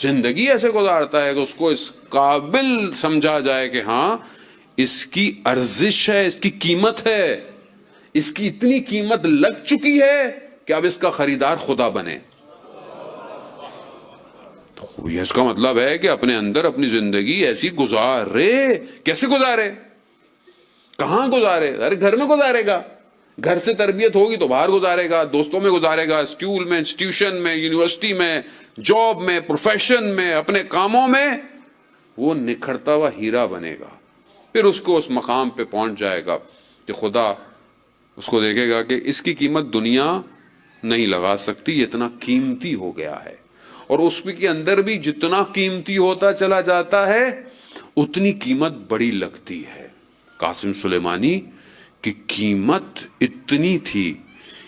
زندگی ایسے گزارتا ہے کہ اس کو اس قابل سمجھا جائے کہ ہاں اس کی ارزش ہے, اس کی قیمت ہے, اس کی اتنی قیمت لگ چکی ہے کہ اب اس کا خریدار خدا بنے. تو یہ اس کا مطلب ہے کہ اپنے اندر اپنی زندگی ایسی گزارے. کیسے گزارے, کہاں گزارے؟ ارے گھر میں گزارے گا, گھر سے تربیت ہوگی تو باہر گزارے گا، دوستوں میں گزارے گا، اسکول میں، انسٹیٹیوشن میں، یونیورسٹی میں، جاب میں، پروفیشن میں، اپنے کاموں میں وہ نکھرتا ہوا ہیرا بنے گا. پھر اس کو اس مقام پہ پہنچ جائے گا کہ خدا اس کو دیکھے گا کہ اس کی قیمت دنیا نہیں لگا سکتی، یہ اتنا قیمتی ہو گیا ہے. اور اس کے اندر بھی جتنا قیمتی ہوتا چلا جاتا ہے اتنی قیمت بڑی لگتی ہے. قاسم سلیمانی کی قیمت اتنی تھی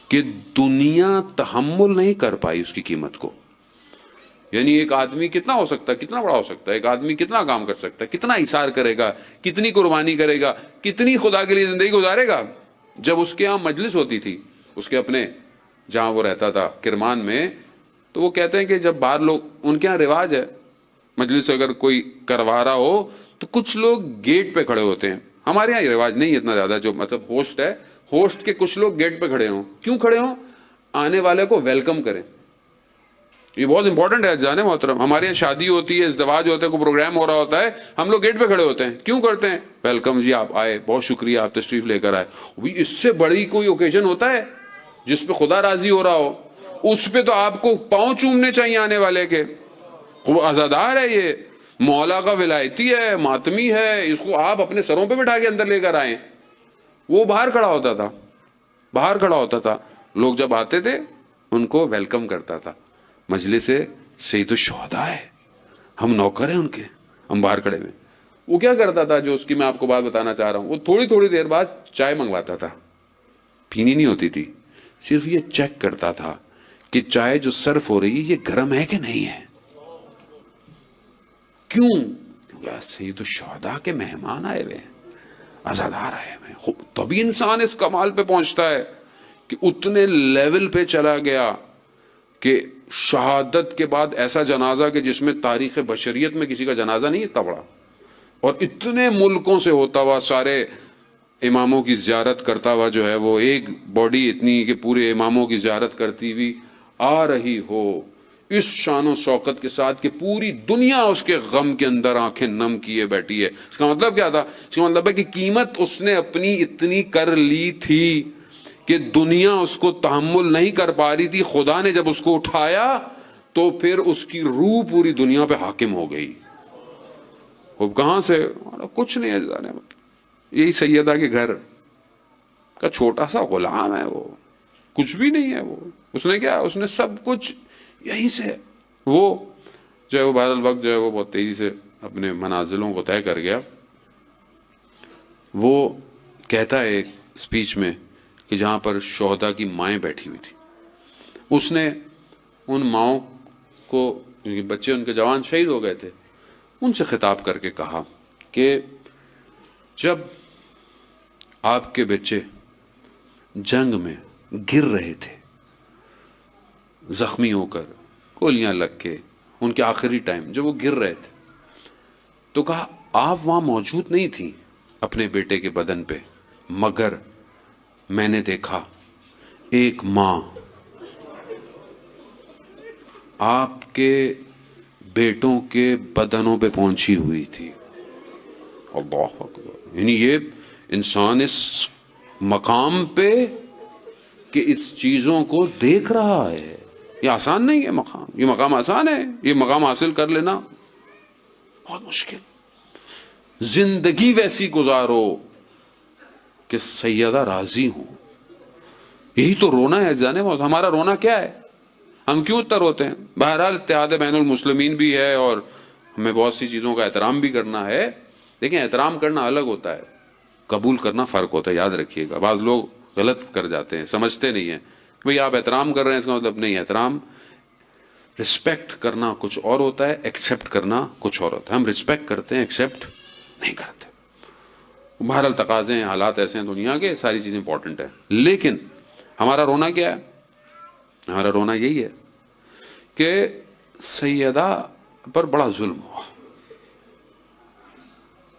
کہ دنیا تحمل نہیں کر پائی اس کی قیمت کو. یعنی ایک آدمی کتنا ہو سکتا ہے، کتنا بڑا ہو سکتا ہے، ایک آدمی کتنا کام کر سکتا ہے، کتنا اثار کرے گا، کتنی قربانی کرے گا، کتنی خدا کے لیے زندگی گزارے گا. جب اس کے یہاں مجلس ہوتی تھی، اس کے اپنے جہاں وہ رہتا تھا کرمان میں، تو وہ کہتے ہیں کہ جب باہر لوگ، ان کے یہاں رواج ہے مجلس اگر کوئی کروا رہا ہو تو کچھ لوگ گیٹ پہ کھڑے ہوتے ہیں. ہمارے یہاں یہ رواج نہیں ہے اتنا زیادہ، جو مطلب ہوسٹ ہے، ہوسٹ کے کچھ لوگ گیٹ پہ کھڑے ہوں. کیوں کھڑے ہوں؟ آنے والے کو ویلکم کریں. یہ بہت امپورٹنٹ ہے جانے محترم. ہمارے یہاں شادی ہوتی ہے، ازدواج ہوتا ہے، کوئی پروگرام ہو رہا ہوتا ہے، ہم لوگ گیٹ پہ کھڑے ہوتے ہیں. کیوں کرتے ہیں؟ ویلکم جی، آپ آئے، بہت شکریہ آپ تشریف لے کر آئے. اس سے بڑی کوئی اوکیزن ہوتا ہے جس پہ خدا راضی ہو رہا ہو؟ اس پہ تو آپ کو پاؤں چومنے چاہیے آنے والے کے. وہ عزادار ہے، یہ مولا کا ولایتی ہے، ماتمی ہے، اس کو آپ اپنے سروں پہ بٹھا کے اندر لے کر آئیں. وہ باہر کھڑا ہوتا تھا، باہر کھڑا ہوتا تھا. لوگ جب آتے تھے ان کو ویلکم کرتا تھا. مجلس سے سید الشہداء ہے، ہم نوکر ہیں ان کے، ہم باہر کھڑے ہوئے. وہ کیا کرتا تھا، جو اس کی میں آپ کو بات بتانا چاہ رہا ہوں، وہ تھوڑی تھوڑی دیر بعد چائے منگواتا تھا. پینی نہیں ہوتی تھی، صرف یہ چیک کرتا تھا کہ چائے جو سرو ہو رہی ہے یہ گرم ہے کہ نہیں ہے. کیوں؟ کیونکہ سید الشہداء کے مہمان آئے ہوئے ہیں، عزادار آئے ہوئے ہیں. تبھی انسان اس کمال پہ پہنچتا ہے کہ اتنے لیول پہ چلا گیا کہ شہادت کے بعد ایسا جنازہ کہ جس میں تاریخ بشریت میں کسی کا جنازہ نہیں اتنا بڑا، اور اتنے ملکوں سے ہوتا ہوا، سارے اماموں کی زیارت کرتا ہوا جو ہے، وہ ایک باڈی اتنی کہ پورے اماموں کی زیارت کرتی ہوئی آ رہی ہو اس شان و شوکت کے ساتھ کہ پوری دنیا اس کے غم کے اندر آنکھیں نم کیے بیٹھی ہے. اس کا مطلب کیا تھا؟ اس کا مطلب ہے کہ قیمت اس نے اپنی اتنی کر لی تھی کہ دنیا اس کو تحمل نہیں کر پا رہی تھی. خدا نے جب اس کو اٹھایا تو پھر اس کی روح پوری دنیا پہ حاکم ہو گئی. وہ کہاں سے؟ کچھ نہیں ہے، یہی سیدہ کے گھر کا چھوٹا سا غلام ہے، وہ کچھ بھی نہیں ہے. وہ اس نے کیا، اس نے سب کچھ یہی سے. وہ جو ہے وہ بہر الوقت جو ہے وہ بہت تیزی سے اپنے منازلوں کو طے کر گیا. وہ کہتا ہے ایک سپیچ میں کہ جہاں پر شہداء کی مائیں بیٹھی ہوئی تھی، اس نے ان ماؤں کو، کیونکہ بچے ان کے جوان شہید ہو گئے تھے، ان سے خطاب کر کے کہا کہ جب آپ کے بچے جنگ میں گر رہے تھے، زخمی ہو کر، گولیاں لگ کے، ان کے آخری ٹائم جب وہ گر رہے تھے، تو کہا آپ وہاں موجود نہیں تھیں اپنے بیٹے کے بدن پہ، مگر میں نے دیکھا ایک ماں آپ کے بیٹوں کے بدنوں پہ پہنچی ہوئی تھی. اللہ اکبر. یعنی یہ انسان اس مقام پہ کہ اس چیزوں کو دیکھ رہا ہے، یہ آسان نہیں ہے مقام. یہ مقام آسان ہے؟ یہ مقام حاصل کر لینا بہت مشکل. زندگی ویسی گزارو کہ سیدہ راضی ہوں. یہی تو رونا ہے جانے موت. ہمارا رونا کیا ہے؟ ہم کیوں اتر ہوتے ہیں؟ بہرحال اتحاد بین المسلمین بھی ہے اور ہمیں بہت سی چیزوں کا احترام بھی کرنا ہے، لیکن احترام کرنا الگ ہوتا ہے، قبول کرنا فرق ہوتا ہے. یاد رکھیے گا، بعض لوگ غلط کر جاتے ہیں، سمجھتے نہیں ہیں. بھئی آپ احترام کر رہے ہیں، اس کا مطلب نہیں. احترام، رسپیکٹ کرنا کچھ اور ہوتا ہے، ایکسیپٹ کرنا کچھ اور ہوتا ہے. ہم رسپیکٹ کرتے ہیں، ایکسیپٹ نہیں کرتے. بہرحال تقاضے ہیں، حالات ایسے ہیں دنیا کے، ساری چیزیں امپورٹنٹ ہیں. لیکن ہمارا رونا کیا ہے؟ ہمارا رونا یہی ہے کہ سیدہ پر بڑا ظلم ہوا.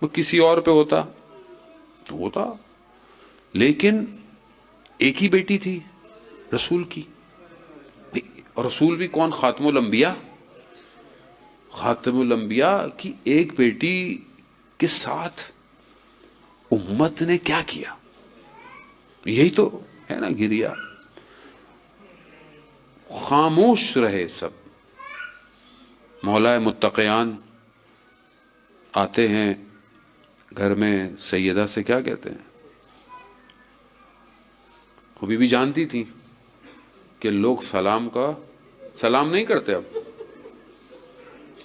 وہ کسی اور پہ ہوتا تو ہوتا، لیکن ایک ہی بیٹی تھی رسول کی. اور رسول بھی کون؟ خاتم الانبیاء. خاتم الانبیاء کی ایک بیٹی کے ساتھ امت نے کیا کیا؟ یہی تو ہے نا گریا. خاموش رہے سب. مولا متقیان آتے ہیں گھر میں، سیدہ سے کیا کہتے ہیں؟ وہ بھی جانتی تھی کہ لوگ سلام نہیں کرتے. اب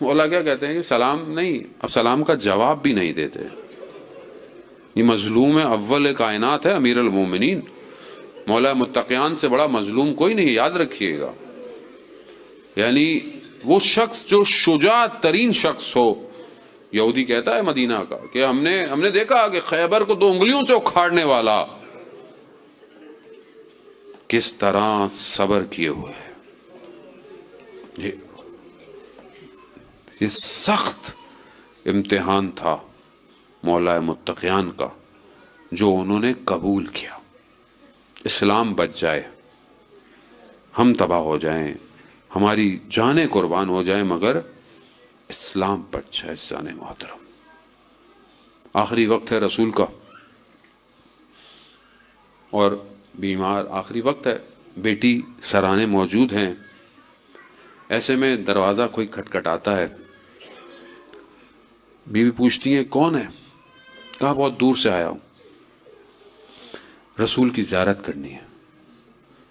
مولا کیا کہتے ہیں کہ سلام نہیں، اب سلام کا جواب بھی نہیں دیتے. یہ مظلوم ہے، اول کائنات ہے، امیر المومنین. مولا متقیان سے بڑا مظلوم کوئی نہیں، یاد رکھیے گا. یعنی وہ شخص جو شجاع ترین شخص ہو. یہودی کہتا ہے مدینہ کا کہ ہم نے دیکھا کہ خیبر کو 2 انگلیوں سے اکھاڑنے والا کس طرح صبر کیے ہوئے ہے. یہ سخت امتحان تھا مولا متقیان کا جو انہوں نے قبول کیا. اسلام بچ جائے، ہم تباہ ہو جائیں، ہماری جانیں قربان ہو جائیں، مگر اسلام بچ جائے. جان محترم، آخری وقت ہے رسول کا اور بیمار، آخری وقت ہے، بیٹی سرانے موجود ہیں. ایسے میں دروازہ کوئی کھٹکھٹاتا ہے. بیوی پوچھتی ہیں کون ہے؟ کہا بہت دور سے آیا ہوں، رسول کی زیارت کرنی ہے.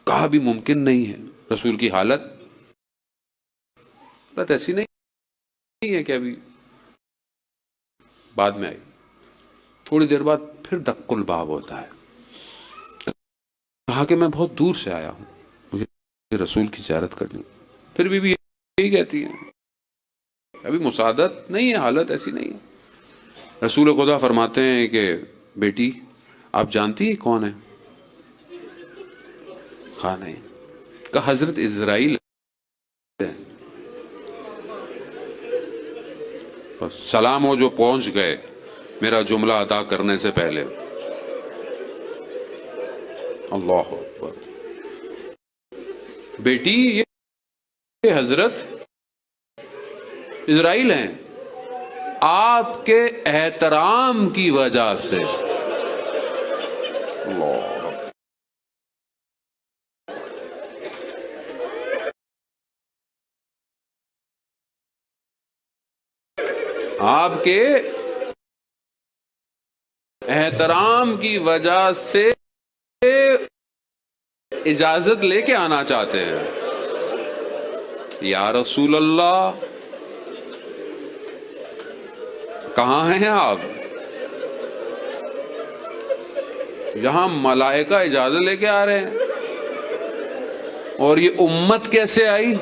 کہا بھی ممکن نہیں ہے، رسول کی حالت ایسی نہیں ہے کہ ابھی، بعد میں آئی. تھوڑی دیر بعد پھر دق الباب ہوتا ہے. کہا کہ میں بہت دور سے آیا ہوں، مجھے رسول کی زیارت کرنی. پھر بھی یہی کہتی ہے ابھی مساعدت نہیں ہے، حالت ایسی نہیں ہے. رسول خدا فرماتے ہیں کہ بیٹی آپ جانتی ہیں کون ہے؟ کہا نہیں. کہا حضرت اسرائیل ہے. سلام ہو جو پہنچ گئے میرا جملہ ادا کرنے سے پہلے. اللہ اکبر. بیٹی یہ حضرت اسرائیل ہیں، آپ کے احترام کی وجہ سے. اللہ، آپ کے احترام کی وجہ سے اجازت لے کے آنا چاہتے ہیں. یا رسول اللہ کہاں ہیں آپ؟ یہاں ملائکہ اجازت لے کے آ رہے ہیں، اور یہ امت کیسے آئی؟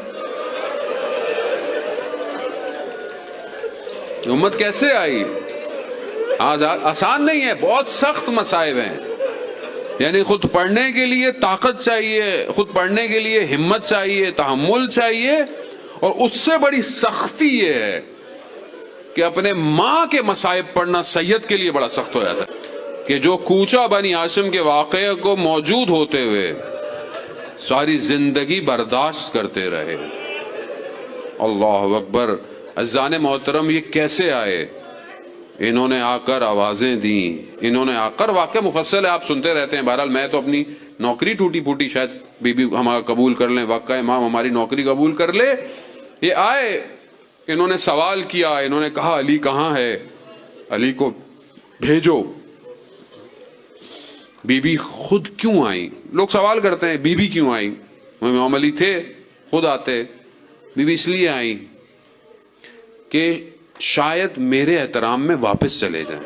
امت کیسے آئی؟ آسان نہیں ہے، بہت سخت مصائب ہیں. یعنی خود پڑھنے کے لیے طاقت چاہیے، خود پڑھنے کے لیے ہمت چاہیے، تحمل چاہیے. اور اس سے بڑی سختی یہ ہے کہ اپنے ماں کے مصائب پڑھنا سید کے لیے بڑا سخت ہو جاتا ہے کہ جو کوچہ بنی ہاشم کے واقعے کو موجود ہوتے ہوئے ساری زندگی برداشت کرتے رہے. اللہ اکبر. عزیزان محترم، یہ کیسے آئے؟ انہوں نے آ کر آوازیں دیں، انہوں نے آ کر، واقعہ مفصل ہے، آپ سنتے رہتے ہیں. بہرحال میں تو اپنی نوکری ٹوٹی پھوٹی، شاید بی بی ہمارا قبول کر لیں، واقعہ امام ہماری نوکری قبول کر لے. یہ آئے، انہوں نے سوال کیا، انہوں نے کہا علی کہاں ہے، علی کو بھیجو. بی بی خود کیوں آئی؟ لوگ سوال کرتے ہیں بی بی کیوں آئی؟ امام علی تھے، خود آتے. بی بی اس لیے آئی کہ شاید میرے احترام میں واپس چلے جائیں.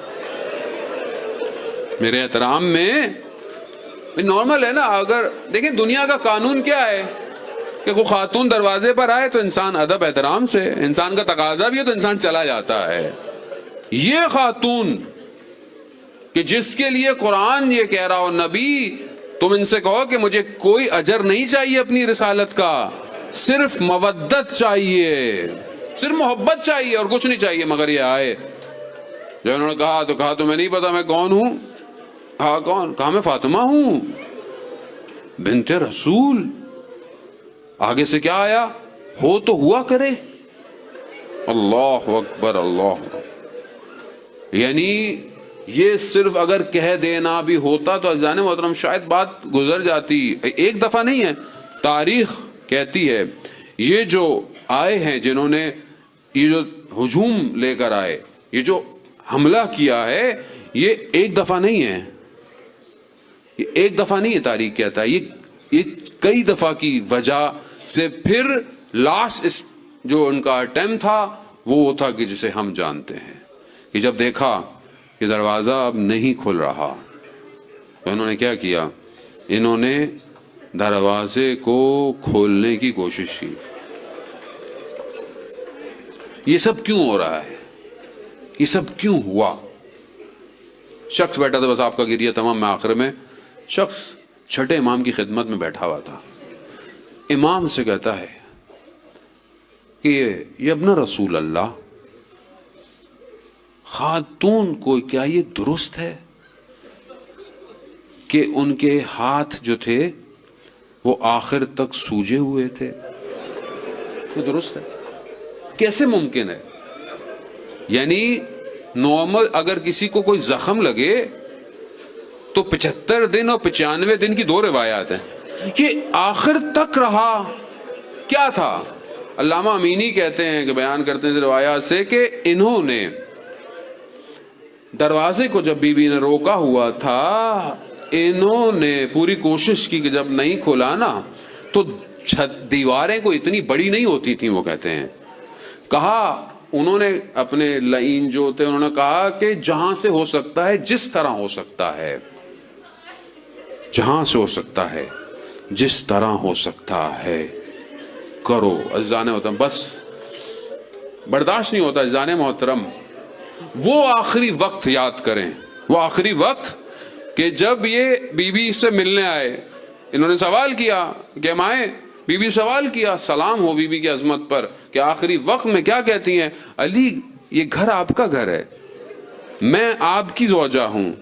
میرے احترام میں نارمل ہے نا. اگر دیکھیں دنیا کا قانون کیا ہے کہ کوئی خاتون دروازے پر آئے تو انسان ادب احترام سے، انسان کا تقاضا بھی ہے تو انسان چلا جاتا ہے. یہ خاتون کہ جس کے لیے قرآن یہ کہہ رہا ہو نبی تم ان سے کہو کہ مجھے کوئی اجر نہیں چاہیے اپنی رسالت کا، صرف مودت چاہیے، صرف محبت چاہیے اور کچھ نہیں چاہیے. مگر یہ آئے، جو انہوں نے کہا تمہیں نہیں پتا میں کون ہوں؟ ہاں کون؟ کہا میں فاطمہ ہوں بنت رسول. آگے سے کیا آیا؟ ہو تو ہوا کرے. اللہ اکبر. اللہ، یعنی یہ صرف اگر کہہ دینا بھی ہوتا تو عزیزان محترم شاید بات گزر جاتی. ایک دفعہ نہیں ہے, تاریخ کہتی ہے یہ جو آئے ہیں جنہوں نے یہ جو ہجوم لے کر آئے, یہ جو حملہ کیا ہے, یہ ایک دفعہ نہیں ہے, یہ ایک دفعہ نہیں ہے. تاریخ کہتا ہے یہ کئی دفعہ کی وجہ سے پھر لاسٹ جو ان کا اٹیمپٹ تھا وہ تھا کہ جسے ہم جانتے ہیں کہ جب دیکھا کہ دروازہ اب نہیں کھل رہا تو انہوں نے کیا کیا, انہوں نے دروازے کو کھولنے کی کوشش کی. یہ سب کیوں ہو رہا ہے, یہ سب کیوں ہوا؟ شخص بیٹھا تھا, بس آپ کا گریہ تمام. میں آخر میں شخص چھٹے امام کی خدمت میں بیٹھا ہوا تھا. امام سے کہتا ہے کہ یہ ابن رسول اللہ, خاتون کو کیا یہ درست ہے کہ ان کے ہاتھ جو تھے وہ آخر تک سوجے ہوئے تھے؟ یہ درست ہے؟ کیسے ممکن ہے؟ یعنی نارمل اگر کسی کو کوئی زخم لگے تو 75 دن اور 95 دن کی 2 روایات ہیں. یہ آخر تک رہا کیا تھا؟ علامہ امینی کہتے ہیں کہ بیان کرتے ہیں روایات سے کہ انہوں نے دروازے کو جب بی بی نے روکا ہوا تھا, انہوں نے پوری کوشش کی کہ جب نہیں کھولا نا تو دیواریں کو اتنی بڑی نہیں ہوتی تھیں. وہ کہتے ہیں کہا انہوں نے اپنے لعین جو تھے انہوں نے کہا کہ جہاں سے ہو سکتا ہے, جس طرح ہو سکتا ہے, جہاں سے ہو سکتا ہے, جس طرح ہو سکتا ہے کرو. عزیزان محترم بس برداشت نہیں ہوتا. عزیزان محترم وہ آخری وقت یاد کریں, وہ آخری وقت کہ جب یہ بی بی سے ملنے آئے, انہوں نے سوال کیا کہ مائیں, بی بی سوال کیا, سلام ہو بی بی کی عظمت پر, کہ آخری وقت میں کیا کہتی ہیں؟ علی یہ گھر آپ کا گھر ہے, میں آپ کی زوجہ ہوں,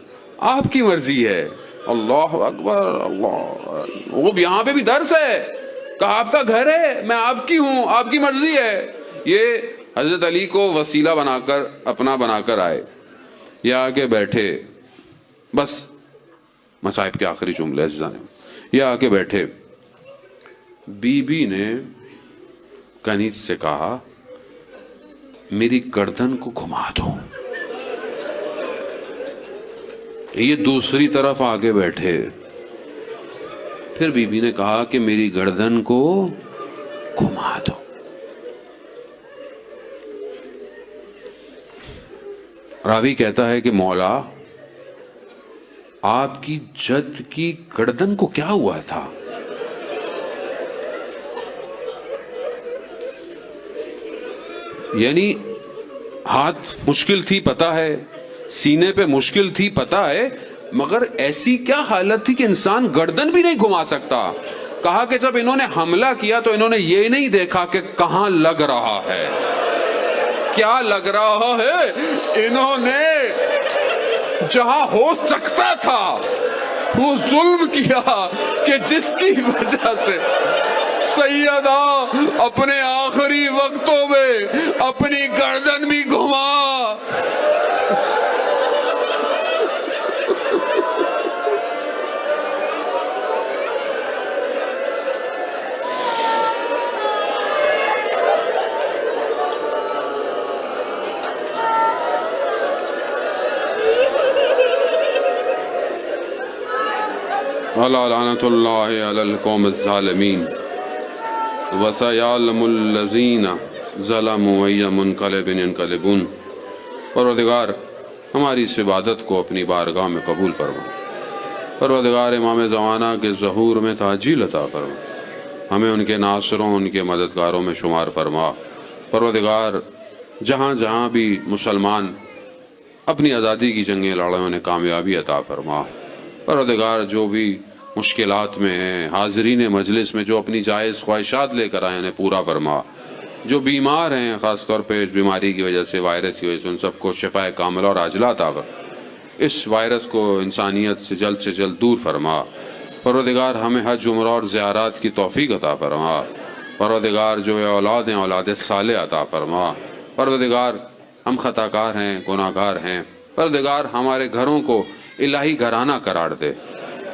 آپ کی مرضی ہے. اللہ اکبر, اللہ. وہ یہاں پہ بھی درس ہے کہ آپ کا گھر ہے, میں آپ کی ہوں, آپ کی مرضی ہے. یہ حضرت علی کو وسیلہ بنا کر, اپنا بنا کر آئے, یہ آکے بیٹھے. بس مصائب کے آخری جملے عزیزان, یہ آکے بیٹھے. بی بی نے کنیز سے کہا میری گردن کو گھما دو. یہ دوسری طرف آگے بیٹھے. پھر بی بی نے کہا کہ میری گردن کو گھما دو. راوی کہتا ہے کہ مولا آپ کی جد کی گردن کو کیا ہوا تھا؟ یعنی ہاتھ مشکل تھی پتہ ہے, سینے پہ مشکل تھی پتہ ہے, مگر ایسی کیا حالت تھی کہ انسان گردن بھی نہیں گھما سکتا. کہا کہ جب انہوں نے حملہ کیا تو انہوں نے یہ نہیں دیکھا کہ کہاں لگ رہا ہے, کیا لگ رہا ہے, انہوں نے جہاں ہو سکتا تھا وہ ظلم کیا کہ جس کی وجہ سے سیدہ اپنے آخری وقتوں میں اپنی گردن بھی گھما. لعنت اللہ علی القوم الظالمین وسیعلم الذین ظلموا ای منقلب ینقلبون. پروردگار ہماری اس عبادت کو اپنی بارگاہ میں قبول فرما. پروردگار امام زمانہ کے ظہور میں تعجیل عطا فرما, ہمیں ان کے ناصروں ان کے مددگاروں میں شمار فرما. پروردگار جہاں جہاں بھی مسلمان اپنی آزادی کی جنگیں لڑے انہیں کامیابی عطا فرما. پروردگار جو بھی مشکلات میں ہیں, حاضرین مجلس میں جو اپنی جائز خواہشات لے کر آئے انہیں پورا فرما. جو بیمار ہیں خاص طور پہ اس بیماری کی وجہ سے, وائرس کی وجہ سے, ان سب کو شفاء کاملہ اور عاجلہ عطا فرما. اس وائرس کو انسانیت سے جلد دور فرما. پروردگار ہمیں حج عمرہ اور زیارات کی توفیق عطا فرما. پروردگار جو اولاد ہیں اولاد صالح عطا فرما. پروردگار ہم خطا کار ہیں, گناہ گار ہیں, پروردگار ہمارے گھروں کو الہی گھرانہ قرار دے،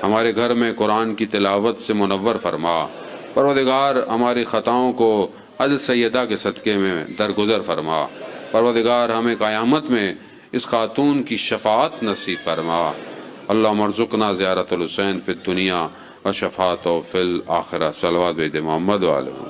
ہمارے گھر میں قرآن کی تلاوت سے منور فرما۔ پروردگار ہماری خطاؤں کو حضرت سیدہ کے صدقے میں درگزر فرما۔ پروردگار ہمیں قیامت میں اس خاتون کی شفاعت نصیب فرما۔ اللہم ارزقنا زیارت الحسین فی الدنیا و شفاعتہ فی الآخرہ۔ صلوات بید محمد و علیہ